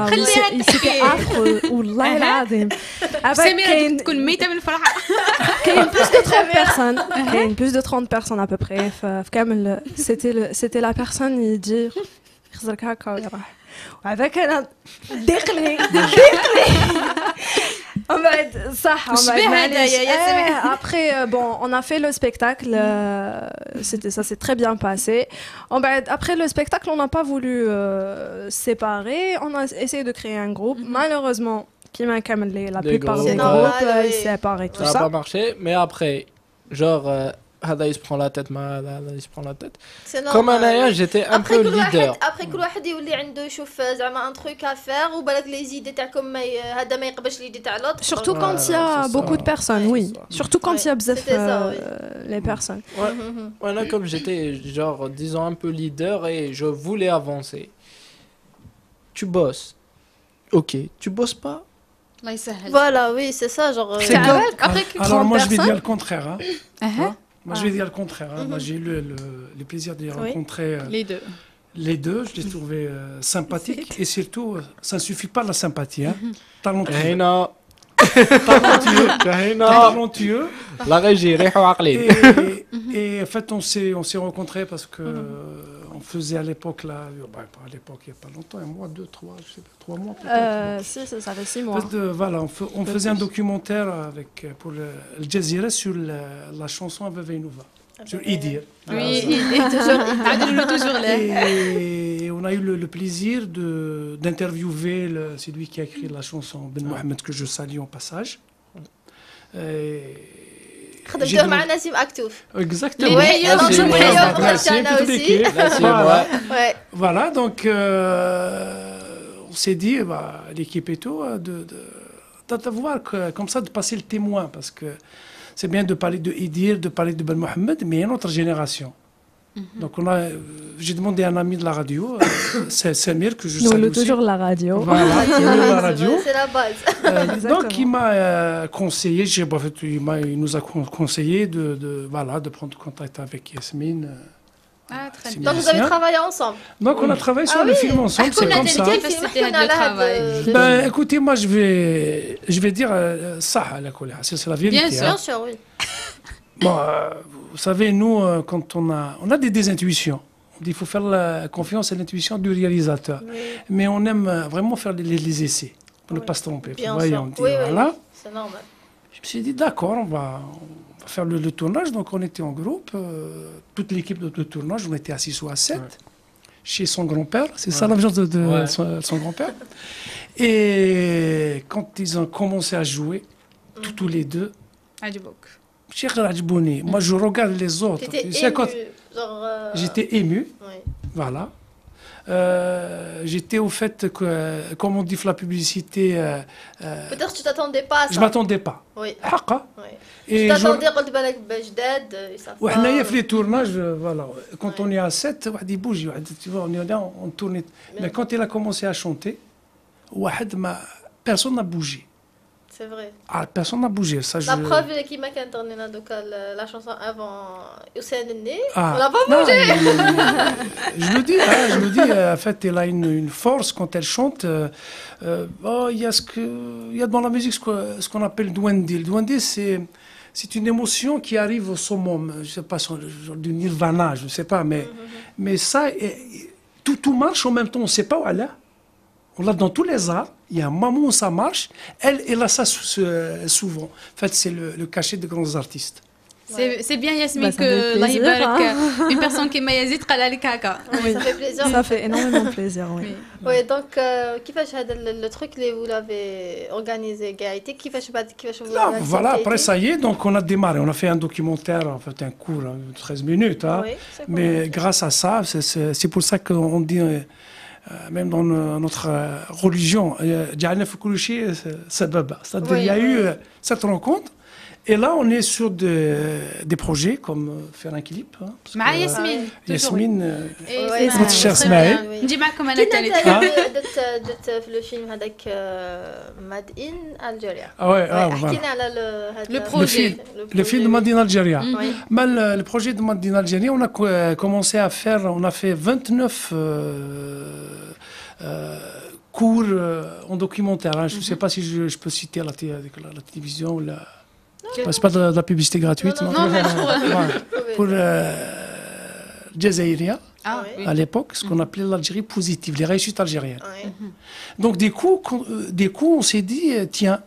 B: خليها
D: c'était
B: تحكي.
D: affreux والله العظيم avec
B: سميرة تكون ميتة من الفرحة
D: كاين plus de 30 personnes كاين plus de 30 personnes à peu près في كامل c'était la personne يجي يخزرك هكا ويروح وهذاك انا دقلي En fait, ça, après, bon, on a fait le spectacle, ça s'est très bien passé. Après le spectacle, on n'a pas voulu séparer, on a essayé de créer un groupe. Malheureusement, qui m'a la
E: Des
D: plupart
E: groupes.
D: des
A: C'est
D: groupes,
A: normal, oui.
D: ils séparent et tout
E: Ça n'a
D: ça.
E: pas marché, mais après, genre, Hada il se prend la tête, Hada il se prend la tête.
A: C'est normal.
E: Comme Anaya, j'étais un
A: Après
E: peu
A: كل واحد
E: leader.
A: après كل واحد يولي عنده يشوف زعما ان تروك افير وبالك لي زيدي تاعكم ما هذا ما يقبلش ليدي تاع l'autre.
D: Surtout
E: Ouais,
D: quand il y a
E: c'est
D: beaucoup
E: ça.
D: de personnes,
E: Ouais,
D: oui.
E: c'est ça.
D: Surtout quand il y a
A: Ouais,
D: bzef,
A: c'était ça, oui.
D: les personnes.
E: Voilà, comme j'étais, genre, disons, un peu leader et je voulais avancer. Tu bosses. Ok. Tu bosses pas.
B: الله يسهل.
A: Voilà, oui, c'est ça, genre.
C: C'est comme-
B: Après,
C: Alors moi je vais
A: personnes.
C: dire le contraire. Hein.
B: Uh-huh.
C: Moi je vais dire le contraire. Hein. Moi j'ai eu le plaisir de les
A: Oui.
C: rencontrer
B: Les deux.
C: les deux. Je les trouvais sympathiques et surtout ça ne suffit pas la sympathie. Hein. Talentueux.
E: هنا
C: Talentueux.
E: هنا
C: Talentueux.
E: لا غيجي ريحو عقلين.
C: Et en fait, on s'est rencontrés parce que on faisait à l'époque, là, bah, pas à l'époque, il n'y a pas longtemps, un mois, 2, 3, je sais pas, 3 mois peut-être.
D: Si, ça fait 6
C: En
D: mois.
C: fait, voilà, on faisait un documentaire avec, pour le Jazeera sur la chanson Aveva Inouva, sur Idir.
B: Oui, toujours là.
C: Et on a eu le plaisir d'interviewer celui qui a écrit la chanson, Ben Mohamed, que je salue en passage.
A: خدمتوه مع نسيم أكتوف.
C: Exactement.
A: Oui, alors je
C: Nassim,
A: me
C: Nassim,
A: aussi.
C: toute l'équipe.
E: Voilà.
A: Ouais.
C: Voilà, donc on s'est dit, bah, l'équipe et tout, de voir comme ça, de passer le témoin, parce que c'est bien de parler de Idir, de parler de Ben Mohamed, mais il y a une autre génération. Donc j'ai demandé à un ami de la radio, c'est Samir, que je
D: Nous,
C: salue
D: le
C: aussi.
D: toujours la radio.
C: Voilà, la radio.
A: C'est la base.
C: Donc il m'a conseillé, il nous a conseillé de prendre contact avec Yasmine.
B: Ah, très bien.
A: Donc vous avez travaillé ensemble.
C: Donc on a travaillé sur
A: Ah
C: le
A: oui.
C: film ensemble, c'est comme ça.
B: Quel c'était le travail?
C: Ben, écoutez, moi je vais dire ça, c'est la vérité.
B: Bien sûr.
C: hein.
A: Bien sûr, oui.
C: Bon, vous savez, nous, quand on a des intuitions. Il faut faire la confiance à l'intuition du réalisateur.
A: Oui.
C: Mais on aime vraiment faire les essais, pour ne pas se tromper.
A: Bien
C: Vous voyez,
A: sûr.
C: on dit,
A: Oui, oui,
C: voilà.
A: c'est normal.
C: Je me suis dit, d'accord, on va faire le tournage. Donc on était en groupe, toute l'équipe de tournage, on était à 6 ou à 7, chez son grand-père. C'est ça l'ambiance de son grand-père. Et quand ils ont commencé à jouer, tous les deux,
B: عجبك.
C: Cheikh Rajbouni, moi je regarde les autres.
A: T'étais
C: Tu sais,
A: ému, genre.
C: j'étais ému,
A: Oui.
C: voilà. J'étais au fait que, comme on dit la publicité,
A: Peut-être que tu t'attendais pas à ça.
C: je m'attendais pas.
A: Oui.
C: حقا.
A: Oui.
C: Et
A: Tu t'attendais قلت بالك بجداد يصفى.
C: وحنايا في les tournages, voilà. Quand on est à 7, واحد يبوجي, tu vois, on est là, on tourne. Mais quand il a commencé à chanter, personne n'a bougé.
A: C'est vrai.
C: Ah, personne n'a bougé. Ça,
A: La preuve qui m'a entendu la chanson avant Hussein Nni,
C: Ah,
A: on n'a pas
C: non,
A: bougé.
C: je le dis, hein, en fait, elle a une force quand elle chante. Il y a dans la musique ce qu'on appelle Dwendi. Le Dwendi, c'est une émotion qui arrive au summum. Je ne sais pas, genre du nirvana, je ne sais pas, mais ça, tout marche en même temps. On ne sait pas où elle est. On l'a dans tous les arts. Il y a un moment où ça marche. Elle a ça souvent. En fait, c'est le cachet des grands artistes.
B: C'est bien Yasmine
D: Bah, ça fait
B: que Allah
D: plaisir,
B: يبارك
D: hein.
B: une personne qui m'a yazid قال لك هكا.
A: Oui, ça fait plaisir.
D: Ça fait énormément plaisir, oui.
A: Oui, donc كيفاش هذا le truc اللي vous l'avez organisé Gaïté كيفاش vous
C: Là,
A: l'avez
C: voilà,
A: accepté?
C: après ça y est, donc on a démarré. On a fait un documentaire, en fait un court, de 13 minutes. Hein.
A: Oui, c'est cool.
C: Mais grâce à ça, c'est pour ça qu'on dit, même dans notre religion, جعلنا في كل شيء سبب. C'est-à-dire, il y a eu cette rencontre. Et là, on est sur des projets comme faire un clip. Hein, parce
B: مع
C: que,
B: ياسمين.
C: Yasmine,
A: Ouais,
C: notre cher
A: très
C: Smaïl.
A: bien, oui.
B: نجي معكم
A: كي
B: انا
A: انت
B: الثالث.
A: درت في الفيلم هذاك ماد ان الجيريا
C: Ah ouais, ah, voilà.
A: حكينا على هذا
B: Le projet.
C: Le film de Madine Algérie.
A: Oui.
C: Mais le projet de Madine Algérie, on a commencé à faire, on a fait 29 cours en documentaire. Hein. Je ne sais pas si je peux citer la télévision ou la... C'est pas de la publicité gratuite.
A: Non,
B: Non, mais
C: Ouais. Pour Jazeera,
B: Ah oui.
C: à l'époque, ce qu'on appelait l'Algérie positive, les réussites algériennes.
A: Oui.
C: Donc des coups, on s'est dit, tiens,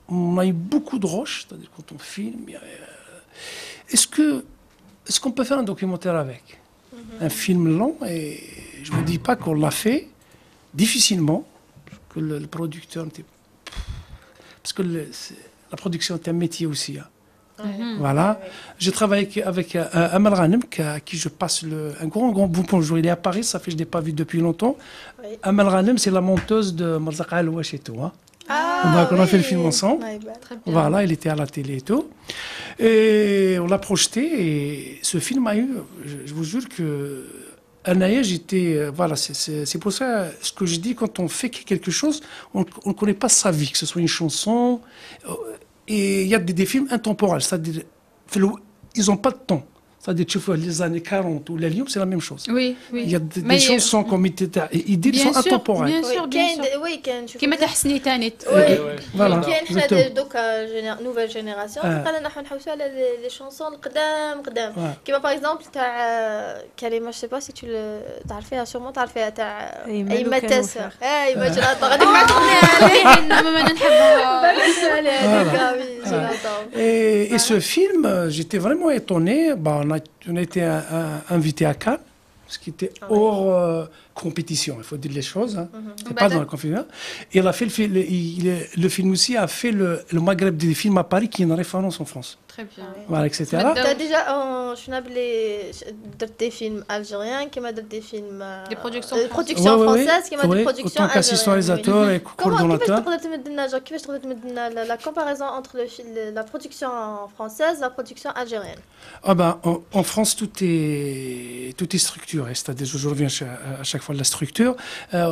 C: on a eu beaucoup de roches, c'est-à-dire quand on filme, est-ce qu'on peut faire un documentaire avec un film long? Et je ne vous dis pas qu'on l'a fait difficilement, parce que le producteur était... Parce que la production est un métier aussi. Hein. Voilà. J'ai travaillé avec Amal Ghanem, à qui je passe un grand bonjour. Il est à Paris, ça fait que je ne l'ai pas vu depuis longtemps.
A: Oui.
C: Amal Ghanem, c'est la monteuse de Marzaq Alouache et tout. Hein.
A: Ah,
C: Donc on a fait le
A: oui.
C: film ensemble.
A: Ouais, bah,
B: Très bien.
C: Voilà, il était à la télé et tout. Et on l'a projeté et ce film a eu, je vous jure que Anaya, j'étais. Voilà, c'est pour ça ce que je dis quand on fait quelque chose, on ne connaît pas sa vie, que ce soit une chanson. Et il y a des films intemporels, c'est-à-dire, ils n'ont pas de temps. C'est-à-dire, tu vois, les années 40 ou l'Alium, c'est la même chose.
B: Oui, oui.
C: Il y a des chansons comme ils sont intemporelles.
B: Bien sûr, bien sûr.
A: Oui,
B: كيما تحسني تاني.
C: Voilà.
A: كاين حنا دوكا نوفيل جينيراسيون بقينا نحن نحوسوا على لي شونسون القدام كيما باغ اكزومبل تاع كلمه جو سي با سي تو تعرفيها سورمون تعرفيها تاع اي متاسر ما جلاطه غادي ما تغني
B: انما ما نحبها
C: Et ce film, j'étais vraiment étonné. Bah, on a été invité à Cannes, ce qui était hors compétition, il faut dire les choses. Hein. C'est pas dans la compétition. Et elle a fait le film aussi a fait le Maghreb des films à Paris, qui est une référence en France.
B: Très bien.
C: Voilà, etc.
A: T'as déjà, je n'ai des films algériens, qui m'a des films.
B: Des productions
A: françaises, qui m'a des productions
C: algériennes. En tant qu'assistant réalisateur et coordonnateur.
A: Comment tu peux la comparaison entre la production française et la production algérienne?
C: Ah ben, en France, tout est structuré. C'est-à-dire, je reviens à chaque fois de la structure.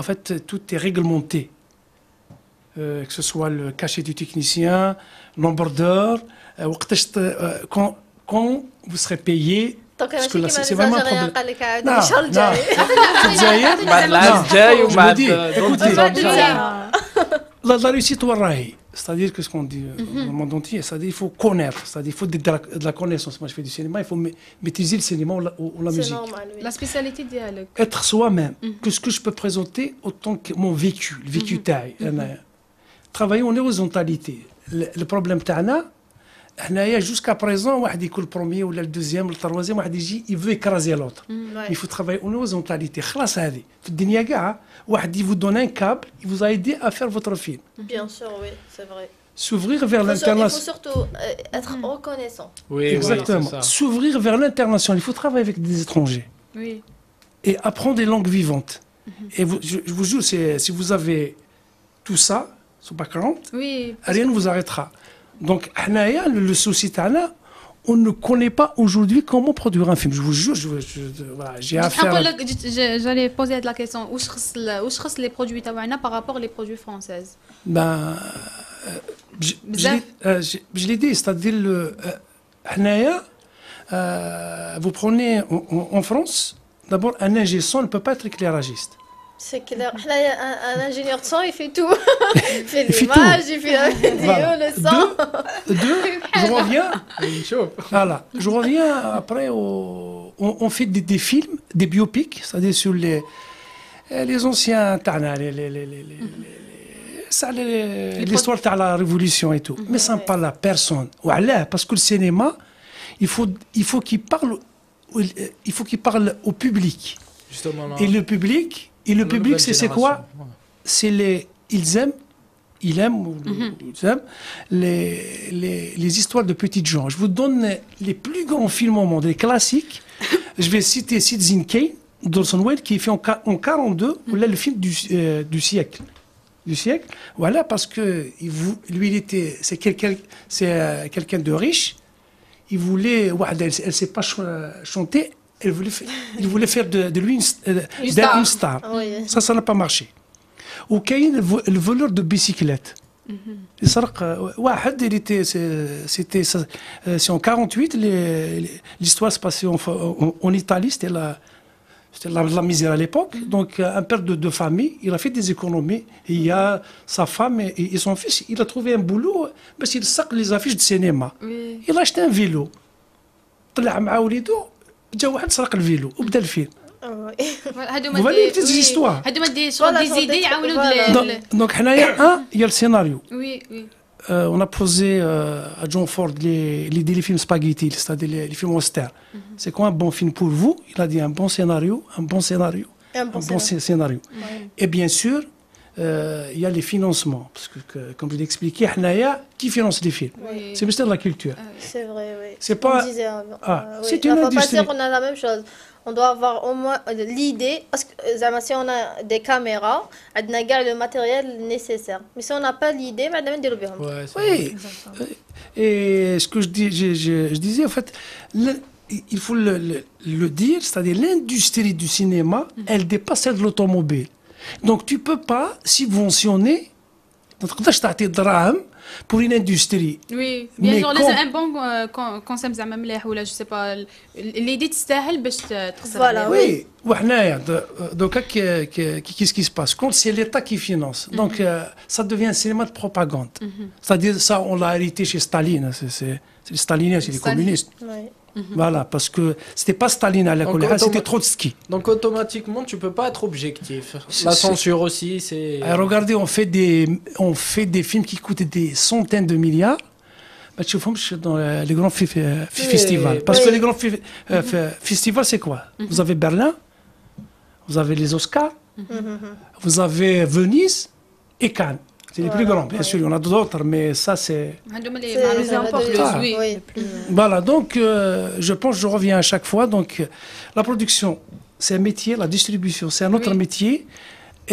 C: En fait, tout est réglementé. Que ce soit le cachet du technicien, nombre d'heures, quand vous serez payé. Parce que là, c'est vraiment un problème. La réussite, c'est-à-dire que ce qu'on dit dans le monde entier, c'est-à-dire qu'il faut connaître, c'est-à-dire qu'il faut de la connaissance. Moi, je fais du cinéma, il faut maîtriser le cinéma ou la musique.
A: Normal, oui.
B: La spécialité dialogue.
C: Être soi-même, que ce que je peux présenter autant que mon vécu, le vécu taille. Travailler en horizontalité. Le problème تاعنا هنايا jusqu'à présent واحد يكون البروميي ولا الدوزيام ولا التروازيام واحد يجي il veut écraser l'autre. Il faut travailler en horizontalité. خلاص هذه في الدنيا كاع واحد vous donne un câble, il vous a aidé à faire votre film.
A: Bien sûr, oui, c'est vrai.
C: S'ouvrir vers l'international.
A: Il faut surtout être reconnaissant.
C: Oui, exactement. Oui, s'ouvrir vers l'international. Il faut travailler avec des étrangers.
B: Oui.
C: Et apprendre des langues vivantes. Et je vous jure, si vous avez tout ça, ce background,
B: oui,
C: rien ne vous arrêtera. Donc, le souci, on ne connaît pas aujourd'hui comment produire un film. Je vous jure, voilà, j'ai affaire.
B: J'allais poser la question. Où sont les produits taouana par rapport aux produits français?
C: Ben, je l'ai dit, c'est-à-dire vous prenez en France, d'abord un ingé son ne peut pas être éclairagiste.
A: C'est clair. Un ingénieur de son, il fait tout. Il fait l'image, il fait la vidéo, le son.
C: Je reviens. Voilà. Je reviens après on fait des films, des biopics, c'est-à-dire sur les anciens Tana, l'histoire de la révolution et tout. Mais ça ne parle à personne. Voilà, parce que le cinéma, il faut qu'il parle au public.
E: Justement,
C: et le public. Et le public, c'est quoi? C'est ils aiment les histoires de petites gens. Je vous donne les plus grands films au monde, les classiques. Je vais citer Citizen Kane d'Orson Welles qui fait en 42, là, le film du siècle. Voilà, parce que lui, c'est quelqu'un de riche. Il voulait, elle ne sait pas chanter. Il voulait faire de lui une star.
A: Oui.
C: Ça n'a pas marché. Ou Caïn, le voleur de bicyclette. Il c'est en 48, l'histoire se passait en Italie, c'était la misère à l'époque. Donc, un père de famille, il a fait des économies. Et il y a sa femme et son fils, il a trouvé un boulot, parce qu'il sac les affiches de cinéma.
B: Oui.
C: Il a acheté un vélo. طلع مع وليدو جا واحد سرق الفيلو وبدا الفيلم.
B: هادو
C: دي petites histoires.
B: هادو دي زيدي يعاونوا
C: Donc حنايا il y a le scénario.
B: Oui, oui.
C: On a posé à John Ford les films spaghetti, c'est-à-dire les films western. C'est quoi un bon film pour vous? Il a dit un bon scénario. Et bien sûr, il y a les financements. Parce que, comme je l'ai expliqué, qui finance les films?
A: Oui.
C: C'est le ministère de la Culture.
A: C'est vrai, oui.
C: C'est pas...
A: Oui.
C: C'est une industrie.
A: On a la même chose. On doit avoir au moins l'idée, parce que si on a des caméras, on a le matériel nécessaire. Mais si on n'a pas l'idée, on a des
C: Oui. Et ce que je disais, en fait, il faut le dire, c'est-à-dire l'industrie du cinéma, elle dépasse celle de l'automobile. Donc tu peux pas subventionner pour une industrie.
B: وي بيان جور لازم ان بون كونسيبت زعما مليح ولا جو سي با اللي تستاهل باش تخسر
A: Voilà,
C: Oui, وحنايا donc qu'est-ce qui se passe quand c'est l'État qui finance. Donc ça devient un cinéma de propagande. C'est-à-dire ça on l'a hérité chez Staline, c'est les staliniens, c'est les communistes.
A: Ouais.
C: Voilà, parce que c'était pas Staline à l'école, c'était Trotsky.
E: Donc automatiquement, tu peux pas être objectif.
C: C'est-
E: La
C: c'est-
E: censure aussi, c'est...
C: Regardez, on fait des films qui coûtent des centaines de milliards. Bah, tu vois, dans les grands festivals. Parce que les grands festivals, c'est quoi? Vous avez Berlin, vous avez les Oscars, vous avez Venise et Cannes. C'est les plus grands, bien sûr. Il y en a d'autres, mais ça, c'est...
B: عندهم اللي
A: C'est
B: معروفين
A: important.
B: بالبلوز وي
A: Oui.
C: Voilà, donc je pense, je reviens à chaque fois. Donc la production, c'est un métier, la distribution, c'est un autre
B: Oui.
C: métier.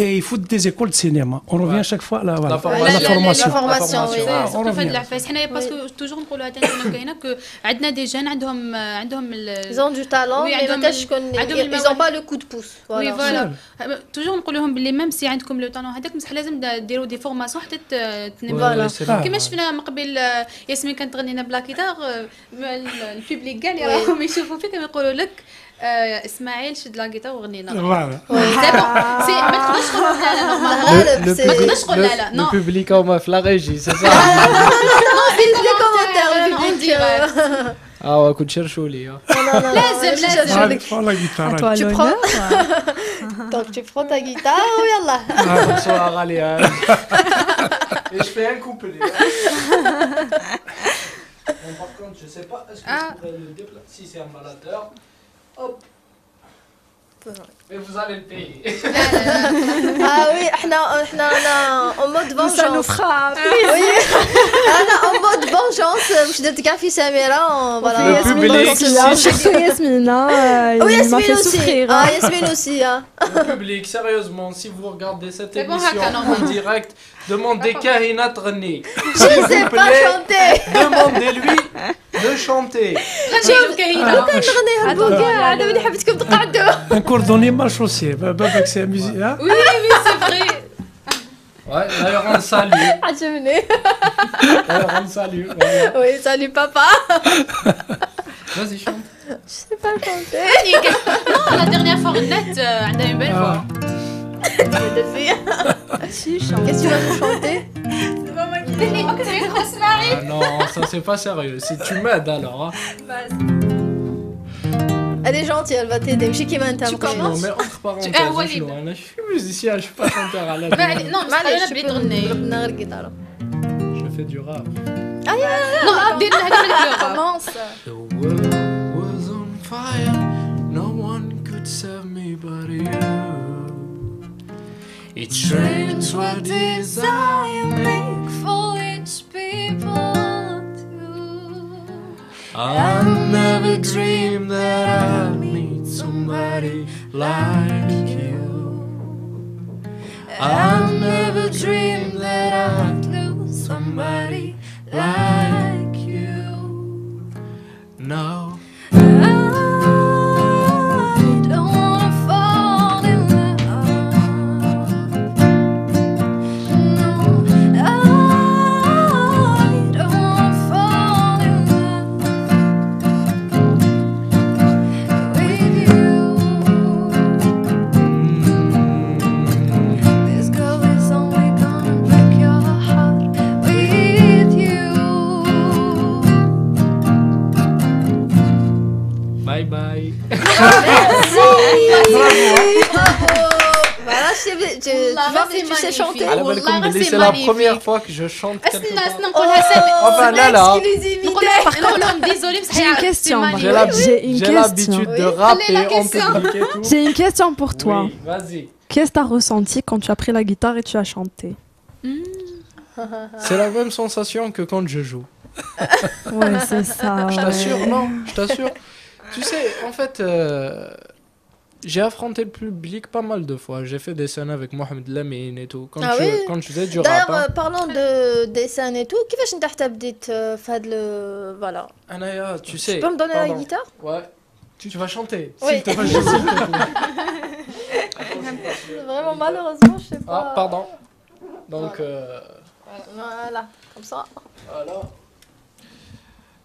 C: Et il faut des écoles de cinéma. On revient à chaque fois là, voilà.
E: La
C: formation.
A: La formation, oui.
C: on
B: سورتو في هاد
C: revient.
B: العفايس حنايا باسكو توجور نقولوا هذا اللي كاينه كو عندنا دي جون عندهم
A: Ils ont du talent,
B: Oui,
A: mais
B: عندهم-
A: ما كاش
B: عندهم
A: ils ont pas le coup de pouce.
B: وي
A: Voilà.
B: فوالا توجور نقول لهم باللي ميم سي عندكم لو طالون هذاك بصح لازم ديروا دي فورماسيون حتى تنموا كيما شفنا من قبل ياسمين كانت تغني لنا بلا كيتار البوبليك كاع اللي راهم يشوفوا فيك يقولوا لك اسماعيل شد لا كيتار وغني لنا
C: Voilà.
B: سي بون سي ما تقدرش تقول لا لا نورمالمون
A: غالب
B: ما
A: c'est
B: تقدرش تقول لا لا
E: Le
B: نو
E: public en meuf, la régie, c'est ça.
A: les commentaires le
B: on
A: public.
B: dirait.
E: Ah ouais, coup de cherchou, les gars.
B: لازم لازم
C: Prends la guitare.
D: Toi,
A: Tu
D: l'honneur.
A: Donc tu prends ta guitare, oh yallah.
E: Bonsoir, allez. Et je fais un couplet. Bon, par contre, je sais pas, est-ce que je pourrais le déplacer si c'est un baladeur? Hop. Et vous allez le payer.
A: Ah oui, احنا en mode
D: Ça nous
A: vengeance.
D: frappe.
A: Oui. انا en mode vengeance واش درت كاع في سميرة voilà.
E: Le
A: Yasmine
E: public,
A: aussi,
E: si,
A: hein.
D: Surtout Yasmine, hein,
A: Oui,
D: il m'a
A: Yasmine
D: fait
A: aussi.
D: souffrir.
A: Ah,
D: hein.
A: Yasmine aussi, hein.
E: Le public, sérieusement, si vous regardez cette
B: C'est bon,
E: émission
B: Haka, normal.
E: en direct, demandez Karina Treni.
A: Je sais pas chanter.
E: Demandez-lui de chanter.
B: غنجيو كاينه
A: نغني هالبوكا انا ملي حبيتكم تقعدوا.
C: Un cordonnier mal chaussé. Babak, c'est amusé. Hein?
B: وي وي سي فري
E: Ouais, d'ailleurs, on le salue.
A: عجبني.
E: D'ailleurs, on le salue. Voilà.
A: Oui, salut papa.
E: Vas-y, chante.
A: Je sais pas chanter.
B: non la dernière fois غنات عندها une belle voix
A: De fille. Qu'est-ce que tu vas nous chanter?
E: Ah non, ça c'est pas sérieux. Si tu m'aides alors. Hein.
A: Elle est gentille, elle va t'aider. ماشي كيما انت. Tu
E: Non,
A: commences?
E: mais entre parenthèses,
B: Walid.
E: je suis musicien, je suis pas chanteur à la
B: non
A: معليش
B: انا بغيت نغني
A: ضربنا غير الجيتار.
E: Je fais du rap.
B: نو دير لها هذا
A: Commence.
E: The world was on fire, no one could save me but you. It's strange what desire make
G: foolish people do.
E: I never dreamed that I'd meet somebody like you. I never dreamed that I'd lose somebody like you. No.
G: I don't wanna fall in love. No, I don't wanna fall in love with you. This girl is only gonna break your heart with you.
E: Bye bye.
A: Voilà, tu vois, mais tu sais chanter.
E: على بالكم بلي c'est la première fois que je chante quelque
B: استنى
E: part.
B: استنى نقولها سامي
E: Enfin là là,
B: نقول لهم ديزولي بصح
D: J'ai une question,
B: c'est
E: j'ai
B: magnifique.
D: J'ai une
E: j'ai
D: question.
E: l'habitude de
A: Oui.
E: rapper
B: Quelle est la
E: en
B: question
E: public et tout.
D: J'ai une question pour toi.
E: Oui, vas-y.
D: Qu'est-ce que tu as ressenti quand tu as pris la guitare et tu as chanté?
E: C'est la même sensation que quand je joue.
D: Ouais, c'est ça.
E: Je t'assure, non, je t'assure. Tu sais, en fait, j'ai affronté le public pas mal de fois. J'ai fait des scènes avec Mohamed Lamine et tout.
A: Ah oui.
E: Quand je faisais du
A: D'ailleurs,
E: rap. Hein.
A: parlons des scènes et tout. كيفاش انت حتى بديت في هذا voilà.
E: Anaya, tu sais.
A: Tu peux me donner la guitare?
E: Ouais. Tu vas chanter.
A: Oui.
E: S'il te plaît, s'il te plaît.
A: Vraiment, malheureusement, je sais pas.
E: Ah, pardon. Donc,
A: Voilà, comme ça.
E: voilà.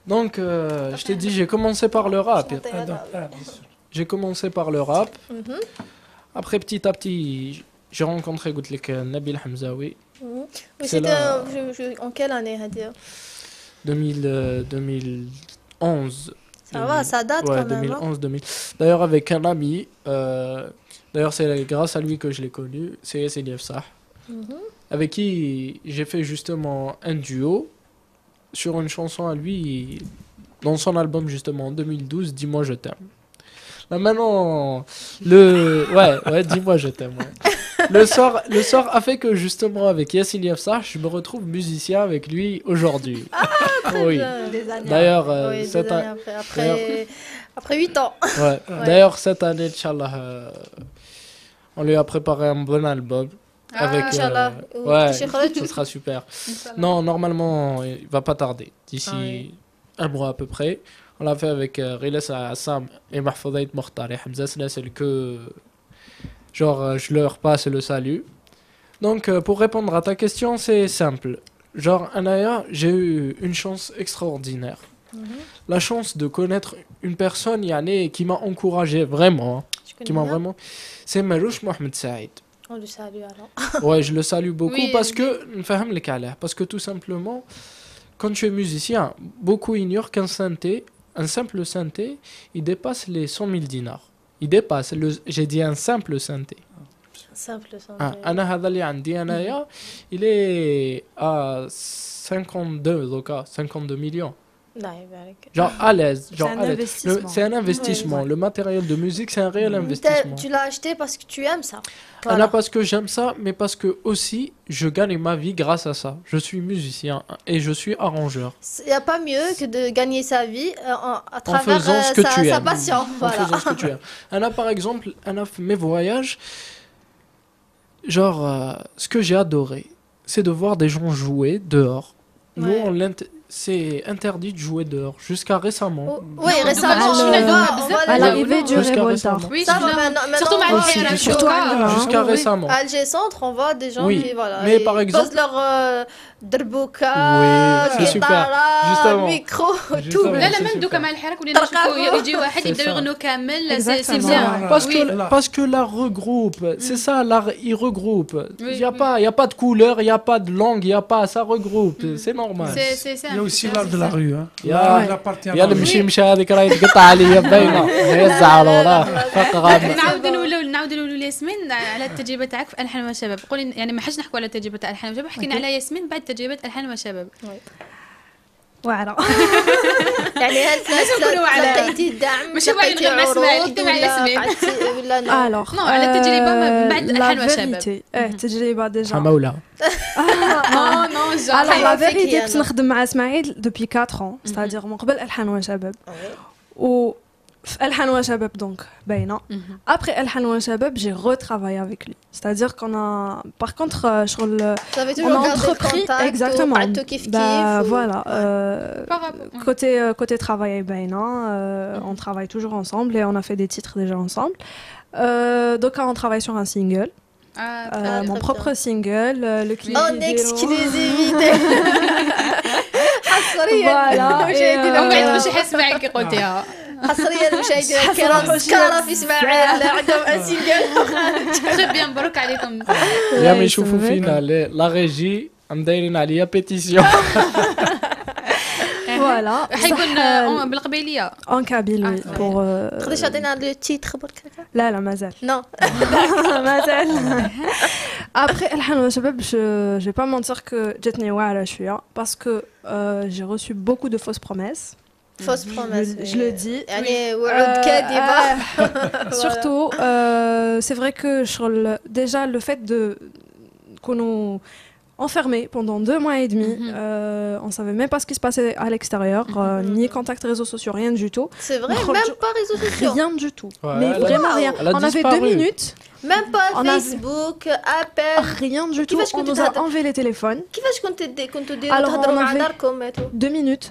E: Donc, je t'ai dit, j'ai commencé par le rap.
A: Chanter,
C: Ah,
A: alors.
C: donc, bien sûr.
E: J'ai commencé par le rap.
A: Mhm.
E: Après, petit à petit, j'ai rencontré Goutlek Nabil Hamzaoui.
A: Mhm. Oui,
E: C'est
A: c'était
E: là-
A: en quelle année, Hadia?
E: 2011.
A: Ça va, ça date
E: Ouais,
A: quand même. hein.
E: 2011, 2000. D'ailleurs, avec un ami, d'ailleurs, c'est grâce à lui que je l'ai connu, c'est Yassine Yefsah,
A: Mhm.
E: avec qui j'ai fait justement un duo sur une chanson à lui, dans son album justement en 2012, Dis-moi je t'aime. Là maintenant, ouais, Dis-moi je t'aime. Ouais. Le sort a fait que justement avec Yassine Yefsah, je me retrouve musicien avec lui aujourd'hui. Oui.
A: Des années
E: D'ailleurs,
A: après. Oui, des
E: cette
A: années après 8 ans.
E: Ouais. D'ailleurs, cette année, Inch'Allah, on lui a préparé un bon album. Avec,
A: Inch'Allah.
E: ouais,
A: Chez Khaled.
E: ce sera super. Non, normalement, il va pas tarder. D'ici un mois à peu près. On l'a fait avec Riles Assam et Mahfoudaït Mokhtar et Hamza Snassel que... Genre, je leur passe le salut. Donc, pour répondre à ta question, c'est simple. Genre, Anaya, j'ai eu une chance extraordinaire. La chance de connaître une personne yani, qui m'a encouragé vraiment.
A: Tu connais
E: Qui m'a
A: bien?
E: vraiment... C'est Marouche Mohamed Saïd.
A: On le salue alors.
E: Ouais, je le salue beaucoup
B: Oui,
E: parce que... نفهم لك عليه. Parce que tout simplement, quand tu es musicien, beaucoup ignorent qu'un synthé, un simple synthé, il dépasse les 100 000 dinars. Il dépasse, j'ai dit un simple synthé.
A: Simple ça.
E: أنا هذا اللي عندي أنايا, il est à 52 دوكا, 52 millions.
A: الله يبارك.
E: Genre à l'aise. Genre
D: un
E: à l'aise.
D: investissement.
E: C'est un investissement. Le matériel de musique, c'est un réel investissement.
A: Tu l'as acheté parce que tu aimes ça.
E: Voilà. Pas parce que j'aime ça, mais parce que aussi, je gagne ma vie grâce à ça. Je suis musicien et je suis arrangeur.
A: Il n'y a pas mieux que de gagner sa vie à travers
E: faisant ce que tu
A: sa
E: aimes.
A: passion.
E: En
A: Voilà.
E: faisant ce que tu aimes. Anna, par exemple, Anna, mes voyages, genre, ce que j'ai adoré, c'est de voir des gens jouer dehors. Nous, c'est interdit de jouer dehors, jusqu'à récemment.
A: Oui, récemment,
D: à l'arrivée du
E: Jusqu'à
D: Revolta.
E: récemment.
B: Oui,
A: Ça va maintenant.
B: surtout مع
D: Aussi,
B: الحيرة
D: surtout à
E: Jusqu'à récemment.
A: À Alger Centre, on voit des gens
E: Oui,
A: qui voilà,
E: mais
A: ils
E: par exemple-
A: posent leur derbouka,
E: Oui, c'est super. Justement.
A: micro, tout.
E: Justement.
B: لا لا
E: C'est
B: même
E: super.
B: دوكا مع الحراك ولينا نشوفوا يجي واحد
E: C'est
B: يبداو
E: ça.
B: يغنوا كامل سي
D: Exactement.
B: بيان
E: Parce que l'art regroupe, c'est ça, l'art il regroupe.
B: Oui,
E: Il y a pas de couleur, il y a pas de langue, il y a pas, ça regroupe, c'est normal.
B: c'est
C: Il y a aussi l'art de la rue. Hein.
E: يا
C: Il appartient à
E: يا
C: la rue.
E: المشي هذيك راه يتقطع عليا باينه هي الزعلة راه فقرة.
B: نعاودوا نقولوا ياسمين على التجربه تاعك في الحان وشباب قولي يعني ما حاجش نحكوا على تجربه تاع الحان وشباب حكينا على ياسمين بعد تجربه الحان وشباب
D: واعرة.
A: يعني هل
B: نقولوا على-
A: لقيتي الدعم
B: ماشي واعي
A: لقيتي
B: نغير مع اسماء،
A: عروض
B: نكتب على ياسمين.
A: ولا لا
D: Alors,
B: Non, على التجربة من بعد الحان وشباب.
D: التجربة ديجا.
E: حمولة.
B: نو نو
D: Alors la
A: فيكي
D: vérité
A: أنا.
D: كنت نخدم مع اسماعيل depuis 4 ans, c'est-à-dire من قبل الحان وشباب. و في الحان وشباب donc باينة. Après الحان وشباب j'ai retravaillé avec lui. C'est-à-dire qu'on a par contre شغل
A: Vous avez
D: on
A: toujours
D: a
A: gardé le
D: entrepris
A: contact
D: exactement.
A: وقعدتوا كيف
D: Bah,
A: كيف
D: voilà.
B: Par rapport-
D: Côté travail باينة, on travaille toujours ensemble et on a fait des titres déjà ensemble. Donc on travaille sur un single.
A: très
D: Mon
A: bien.
D: propre single, le clip
A: En
D: vidéo.
A: exclusivité حصريا
D: Voilà,
A: مشاهدينا
B: ومن بعد
A: الكرام.
B: مش حسمع كي قلتيها
A: حصريا مشاهدينا الكرام كارا في اسماعيل عندهم ان سينجل
B: تري بيان مبروك عليكم
E: يا ما
D: Ouais,
E: يشوفوا
D: c'est vrai.
E: فينا لا ريجي عم دايرين عليا بيتيسيون.
D: Voilà.
B: حيكون بالقبيليه
D: En Kabyle, oui.
B: Ah,
D: Pour,
A: تقدريش تعطينا لو تيتر برك هكا
D: لا لا مازال.
A: نو
D: مازال. Après الحان وشباب, je vais pas mentir que جاتني واعرة شوية parce que j'ai reçu beaucoup de fausses promesses.
A: فوس بروميس
D: Je le dis.
A: يعني وعود كاذبه
D: Surtout, c'est vrai que déjà le fait de qu'on nous enfermés pendant 2 mois et demi. On savait même pas ce qui se passait à l'extérieur, ni contact réseaux sociaux, rien du tout.
A: C'est vrai, même pas réseaux sociaux.
D: Rien du tout.
E: Ouais,
D: Mais vraiment rien.
E: elle a
D: On avait
E: disparu.
D: 2 minutes,
A: Même pas
D: On a-
A: Facebook, appel.
D: rien du tout.
A: كيفاش
D: On
A: كنتوا
D: nous a
A: تهضروا؟
D: enlevé les téléphones.
A: كيفاش كنتوا ديروا
D: Alors,
A: تهضروا
D: on
A: مع
D: avait-
A: داركم et tout
D: 2 minutes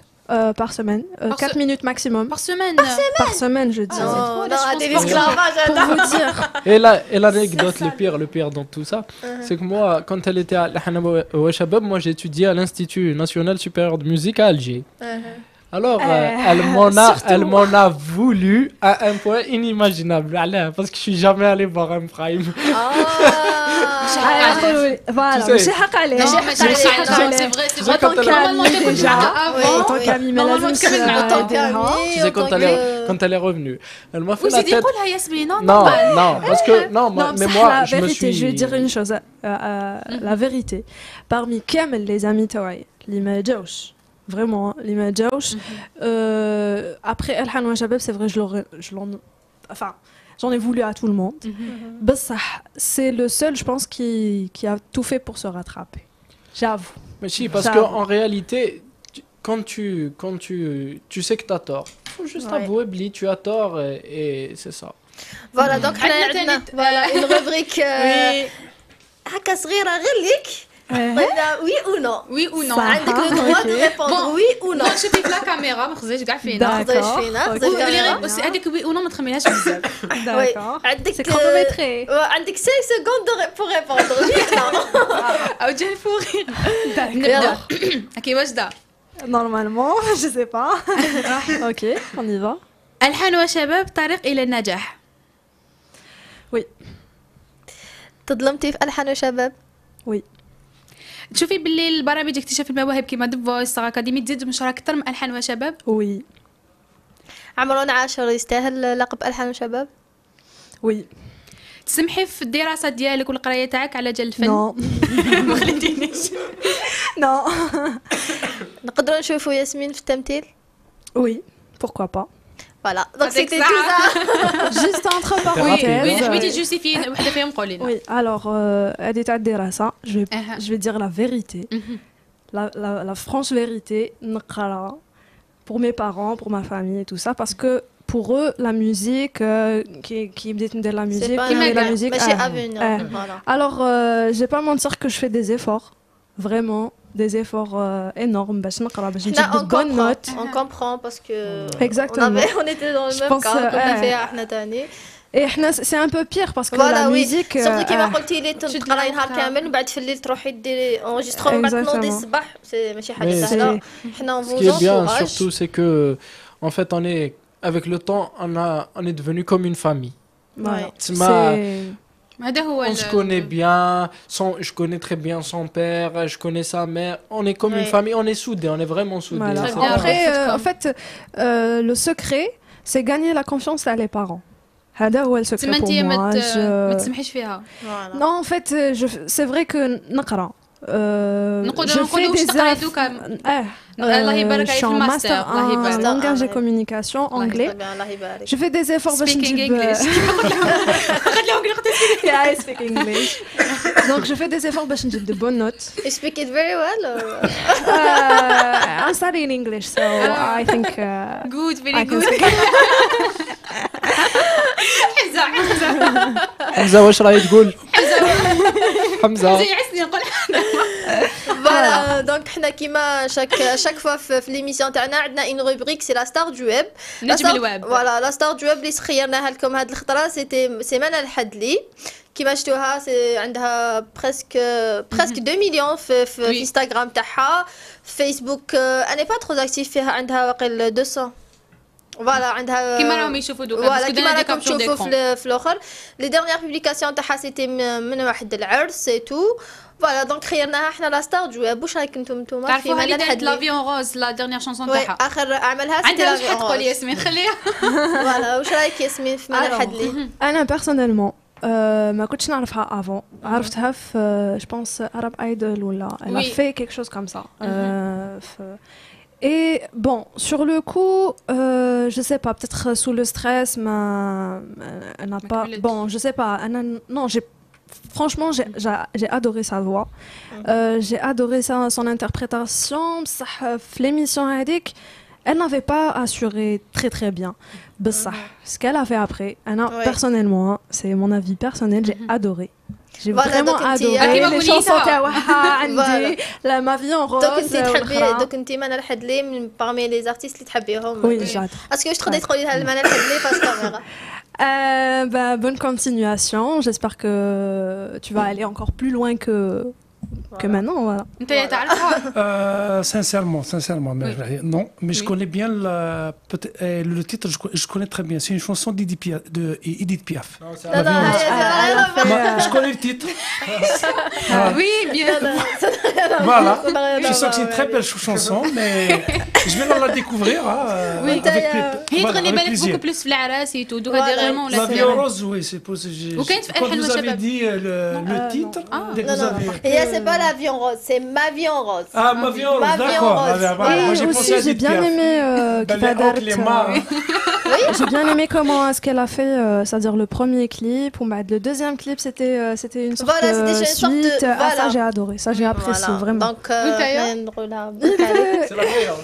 D: par semaine, 4 minutes maximum.
B: Par semaine.
D: Par semaine, je dis.
A: Non,
B: là, je
A: non,
B: pense
A: des
B: pas.
A: l'esclavage,
D: Pour vous dire.
E: Et l'anecdote, le pire dans tout ça, c'est que moi, quand elle était à l'Ahna wa Shabab, moi j'ai étudié à l'Institut National Supérieur de Musique à Alger. Alors, elle m'en a voulu à un point inimaginable. Allez, parce que je suis jamais allé voir un prime.
D: Voilà,
E: Tu sais.
D: j'ai حق عليه.
B: Non, mais c'est
D: j'ai حق عليه.
B: c'est vrai, c'est
E: sais,
B: vrai.
E: quand elle-
B: Normalement, tu écoutes
D: déjà,
B: avant.
D: en tant qu'amie, mais
B: Normalement,
D: لازم
B: tu connais
D: تسمع.
B: en tant
E: Tu sais, quand elle est revenue, elle m'a fait
B: Oui,
E: la
B: c'est dit
E: tête.
B: quoi là, Yasmine? Non,
E: Non,
B: normal.
E: non, parce que, non,
D: Non,
E: mais
D: بصح
E: moi,
D: la
E: je me
D: vérité,
E: suis.
D: je vais dire une chose, la vérité. Parmi كامل les amis تاعي اللي ما جاوش, vraiment, اللي ما جاوش, après الحان وشباب, c'est vrai, enfin, j'en ai voulu à tout le monde. بصح, c'est le seul, je pense, qui a tout fait pour se rattraper. J'avoue.
E: Mais si, parce
D: Ça-
E: qu'en réalité, tu sais que tu as tort. Il faut juste
A: Ouais.
E: avouer, Bli, tu as tort et c'est ça.
A: فوالا دونك حنا
B: عندنا
A: عندنا
B: تاني-
A: فوالا اون روبريك هكا صغيره غير ليك قلنا وي او نو
B: Oui ou non?
D: Ça.
A: عندك لو دروا دو ريبوندر
B: Bon.
A: وي او نو
B: Non, شوفي في لا كاميرا ما خزيش كاع فينا.
D: D'accord.
A: خزاش فينا خزاش
B: واللي
A: فينا
B: غير بس هذيك وي او نو ما تخميناش بزاف.
D: D'accord.
A: عندك
D: C'est chronométré.
A: عندك 5 سكوند بور ريبوندر وي نو
B: او جا الفورير.
A: يلا
B: نبدا. اوكي واجده.
D: Normalement, je sais pas. Ok, on y va.
B: الحان وشباب طريق الى النجاح.
A: تظلمتي في الحان وشباب
B: تشوفي باللي البرامج اكتشاف المواهب كيما دو فويس اكاديمي تزيد مشهوره اكثر من الحان وشباب.
D: Oui.
A: عمرون عاشر يستاهل لقب الحان وشباب
D: Oui.
B: تسمحي في الدراسه ديالك والقرايه تاعك على جال الفن؟
D: Non.
B: ما خليتينيش.
D: Non.
A: نقدروا نشوفوا ياسمين في التمثيل
D: Oui. Pourquoi pas.
A: فوالا دونك
B: هذيك
A: سيتي تو
B: الساعة.
A: سا
D: Juste entre
B: وي
D: parenthèses.
B: حبيتي جوستيفي وحده فيهم قولي لنا.
D: Oui, alors, هذه تاع الدراسة, je vais dire la vérité. La franche vérité, نقرا pour mes parents, pour ma famille et tout ça, parce que pour eux, la musique, qui بديت ندير la musique,
A: pas
D: qui fait la
A: un-
D: musique.
A: ماشي
D: ah,
A: افينير فوالا
D: Alors, je vais pas mentir que je fais des efforts, vraiment, des efforts énormes باش نقرا باش نجيب
A: حنا
D: de
A: on
D: bonnes
A: comprend
D: notes.
A: on comprend parce que
D: Exactement.
A: on était dans le
D: Je
A: même
D: pense,
A: cas كنا
D: ouais.
A: فيها حنا تاني
D: Et c'est un peu pire parce que
A: فوالا
D: la
A: وي
D: musique.
A: سورتو كيما
D: ah,
A: قلتي لي تقراي نهار
B: وقتها.
A: كامل ومن بعد في الليل تروحي ديري انجسترون بعد تنوضي
D: Exactement.
A: الصباح ماشي
E: Mais
A: حاجه سهله حنا
E: Ce
A: on
E: qui est
A: vous
E: bien
A: encourage
E: surtout, c'est que, en fait, avec le temps, on est devenu comme une famille.
D: voilà.
E: C'est-
B: هذا هو
E: On se connaît bien, je connais très bien son père, je connais sa mère. On est comme une
A: Ouais.
E: famille, on est soudés, on est vraiment soudés.
D: Voilà.
B: Très bien.
D: Après,
B: Ouais.
D: en fait, le secret, c'est gagner la confiance à les parents. هذا هو le secret
B: تما
D: pour
B: انت ما
D: moi.
B: تسمحيش فيها.
A: Voilà.
D: Non, en fait, c'est vrai que نقرا.
B: نقولوا
D: Je fais
B: واش
D: des
B: تقراي
D: aff-
B: دوكا.
D: Eh,
B: الله يبارك
D: je
B: عليك
D: suis
B: في
D: en
B: الماستر.
D: master
B: الله
D: en
B: يبارك.
D: langage et
A: Ah,
D: communication
B: الله
D: anglais.
A: Très bien, الله يبارك
D: Je fais des efforts باش
B: Speaking
D: نجيب
B: English. خليهم يقولوا
D: Yeah, I speak English. Donc je fais des efforts باش نجيب de bonnes notes.
A: You speak it very well or
D: I'm studying English, so I think
B: good
D: I
B: very
D: can
B: good.
D: speak.
B: حمزه
E: حمزة واش راهي تقول؟ حمزة
B: زي عسني نقول.
A: فوالا دونك حنا كيما شاك فوا في ليميسيون تاعنا عندنا اون روبريك سي لا ستار دو ويب
B: نجم الويب.
A: فوالا لا ستار دو ويب اللي سخيرناها لكم هاد الخطره سيتي سيمانه الحد كيما شفتوها سي عندها بريسك 2 مليون في
B: Oui.
A: انستغرام تاعها فيسبوك اني با ترو اكتيف فيها عندها واقيل 200 فوالا عندها
B: كيما راهم يشوفوا دوكا
A: فوالا
B: باسكو
A: كيما
B: دانا دي
A: راكم
B: كابتور
A: تشوفوا
B: ديكرون.
A: في الاخر لي ديرنيير بوبليكاسيون تاعها سيتي من واحد العرس سي تو فوالا دونك خيرناها حنا لا ستار دو ويب واش رايكم نتوما
B: تعرفوا هذه دارت
A: الحد
B: لافيون روز لا ديرنيير شانسون
A: وي
B: تاعها.
A: اخر اعمالها سيتي
B: عندها واش
A: لا
B: حتقول ياسمين خليها.
A: فوالا واش رايك ياسمين في مانا
D: Alors,
A: الحد لي
D: أنا personnellement ما كنتش نعرفها avant. عرفتها في je pense Arab Idol ولا elle a
B: Oui.
D: fait quelque chose comme ça. Et bon, sur le coup, je sais pas, peut-être sous le stress, elle n'a pas.
B: كملتش.
D: Bon, je sais pas. Non, j'ai franchement, j'ai adoré sa voix. J'ai adoré son interprétation. L'émission Hadik, elle n'avait pas assuré très très bien. Ce qu'elle a fait après, personnellement, c'est mon avis personnel, j'ai adoré. J'ai vraiment adoré les chansons تاعها la ma vie en rose.
A: دوك انت منال حدلي من parmi les artistes اللي تحبيهم.
D: Oui, j'adore.
A: اسكو واش تقدري تقولي لها منال حدلي فاس كاميرا؟
D: Bonne continuation. J'espère que tu vas aller encore plus loin que maintenant. Voilà.
C: Sincèrement, non, mais je connais bien le titre, je connais très bien. C'est une chanson d'Edith Piaf. Je connais le titre.
B: Oui, bien.
C: Voilà. Je sais que c'est une très belle chanson, mais je vais la découvrir.
B: هي تغني بالك beaucoup plus في العراس et tout. Donc vraiment
C: La vie en rose, oui, c'est pour ça. Quand vous avez dit le titre, dès que vous avez...
A: C'est pas la vie en rose, c'est ma vie en rose.
C: Ah, ma vie en rose, d'accord.
D: Et aussi, j'ai bien aimé j'ai bien aimé comment est-ce qu'elle a fait, c'est-à-dire le premier clip, le deuxième clip c'était une sorte de suite. Ça j'ai adoré, ça j'ai apprécié vraiment.
A: Donc
E: c'est la meilleure.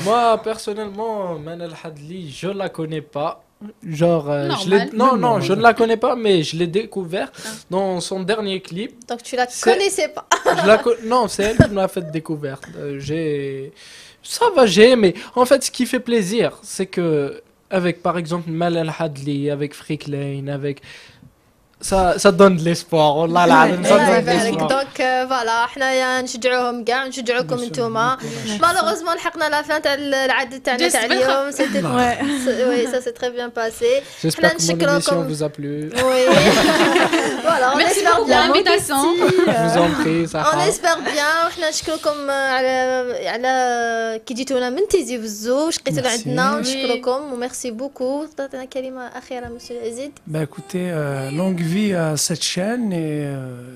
E: Moi personnellement, Manal Hadli, je la connais pas. Genre, je ne la connais pas, mais je l'ai découvert dans son dernier clip.
A: Donc tu la connaissais pas?
E: Non, c'est elle qui m'a fait découverte. Ça va, j'ai aimé. En fait, ce qui fait plaisir, c'est que avec par exemple Manal Hadli, avec Freak Lane, avec ça donne de l'espoir. والله العظيم ça donne de l'espoir.
A: Donc voilà, حنايا نشجعوهم كاع ونشجعوكم نتوما. Malheureusement لحقنا لا فان تاع العدد تاعنا تاع اليوم. Oui, ça s'est très bien passé.
E: J'espère que mon émission vous a plu.
A: Oui. Voilà, on espère bien
B: l'invitation.
E: Je vous en prie, ça
A: on espère bien. وحنا نشكركم على كي جيتونا من تيزي بزو شقيتوا عندنا ونشكركم وميرسي بوكو. تعطينا كلمة أخيرة مسيو العزيز.
C: Bah écoutez, longue vie à cette chaîne et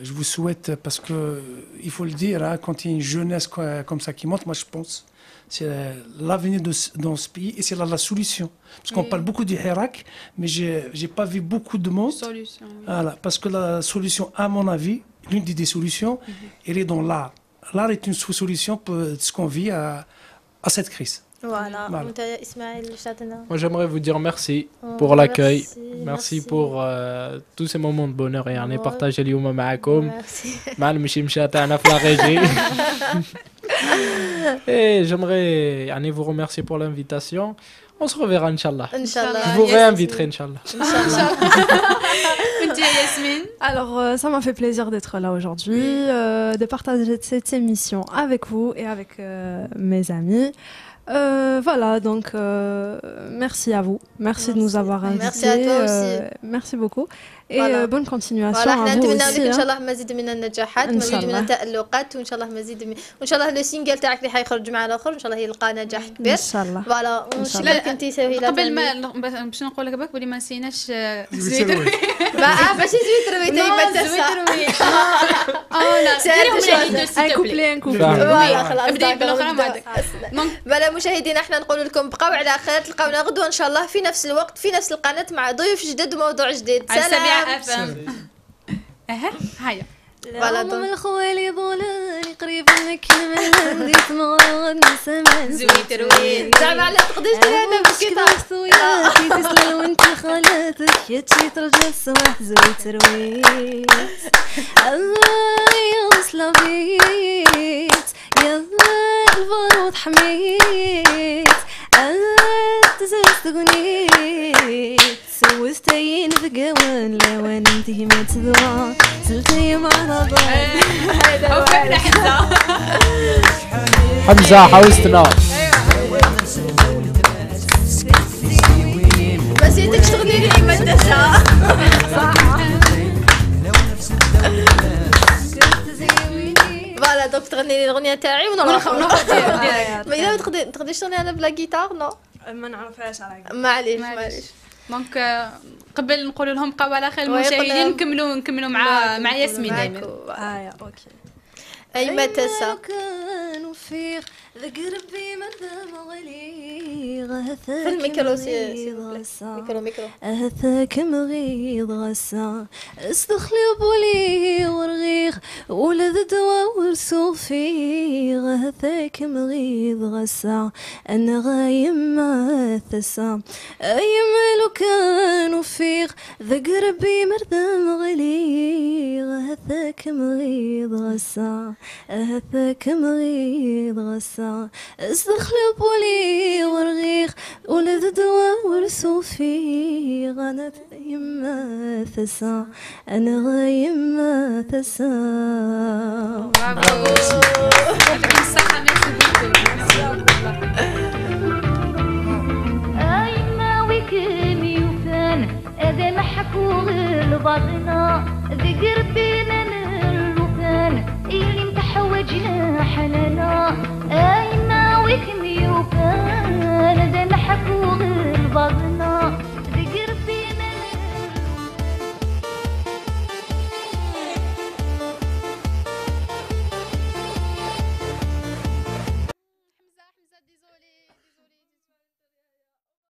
C: je vous souhaite, parce que il faut le dire, quand il y a une jeunesse comme ça qui monte, moi je pense c'est l'avenir dans ce pays et c'est la solution. Parce qu'on parle beaucoup du Hirak, mais j'ai pas vu beaucoup de monde.
B: Solution.
C: Voilà, parce que la solution, à mon avis, l'une des solutions, elle est dans l'art. L'art est une solution pour ce qu'on vit à cette crise.
A: Voilà.
E: Moi j'aimerais vous dire merci pour l'accueil, merci pour tous ces moments de bonheur et on est partagé اليوم معكم مع المشمشة تاعنا في la régie. Et j'aimerais vous remercier pour l'invitation. On se reverra Inch'Allah. Je vous réinviterai Inch'Allah.
D: Alors ça m'a fait plaisir d'être là aujourd'hui, de partager cette émission avec vous et avec mes amis. Voilà, donc merci à vous, merci de nous avoir invités.
A: Merci à toi aussi.
D: Merci beaucoup et bonne continuation à vous aussi.
A: ان شاء الله مزيد من النجاحات مزيد من التألقات وان شاء الله مزيد وان شاء الله لو سينجل تاعك اللي حيخرج مع الاخر ان شاء الله يلقى نجاح كبير
D: ان شاء الله.
A: فوالا ونشكرك انت سهيله.
B: قبل ما باش نقول لك باك بلي ما نسيناش
C: زويتروي.
A: ماشي زويتروي تايبه
B: زويتروي لا
D: un couplet
A: فوالا خلاص
B: ابدي بالاخرى ما عندك.
A: فوالا مشاهدينا احنا نقول لكم بقاو على خير تلقاونا غدوه ان شاء الله في نفس الوقت في نفس القناه مع ضيوف جدد وموضوع جديد. سلام.
B: هيا
A: فوالا
F: من الخوالي ضلالي قريب منك من اسمع نسمع
B: زويتروي
A: زعما على تقدرش دير هذا بالكيتار
F: سوياتي تسلل وانت خالاتك يا تشي ترجع الصباح زويتروي يا صلابيت يا البارود حميت تزرت غنيت سوستين في قوان لوان انتي ما تدوى زلتي مع رضا
E: حمزة حوستنا
A: بس انت تشتغلي لي ما تنسى فوالا دوك تغني لي الاغنيه تاعي ونروح ما اذا تقدري تشتغلي انا بلا جيتار نو
D: ما نعرفهاش على
A: معليش
B: دونك قبل نقول لهم بقاو على خير المشاهدين نكملوا مع ياسمين دائما.
D: اوكي
A: أي ما تسا
F: كانوا فيغ ذاك ربي مدام غلي
A: في الميكرو ميكرو
F: هثاك مغيض غسا استخلي بولي ورغيغ ولد دوا ورسو فيغ هثاك مغيض غسا انا غايم ما ثسا ايما لو كانوا فيغ ذاك ربي مردم غلي هثاك مغيض غسا هثاك مغيض غسا استخلي بولي ورغيغ ولد دوا ورسو فيغ انا يما ثسا انا غايم ما ثسا.
B: برافو يعطيكم الصحة
J: أيما ويكم يوفان هذا ما حكوا غير بعضنا ذي قربنا الوفان اللي متحوجنا حنانا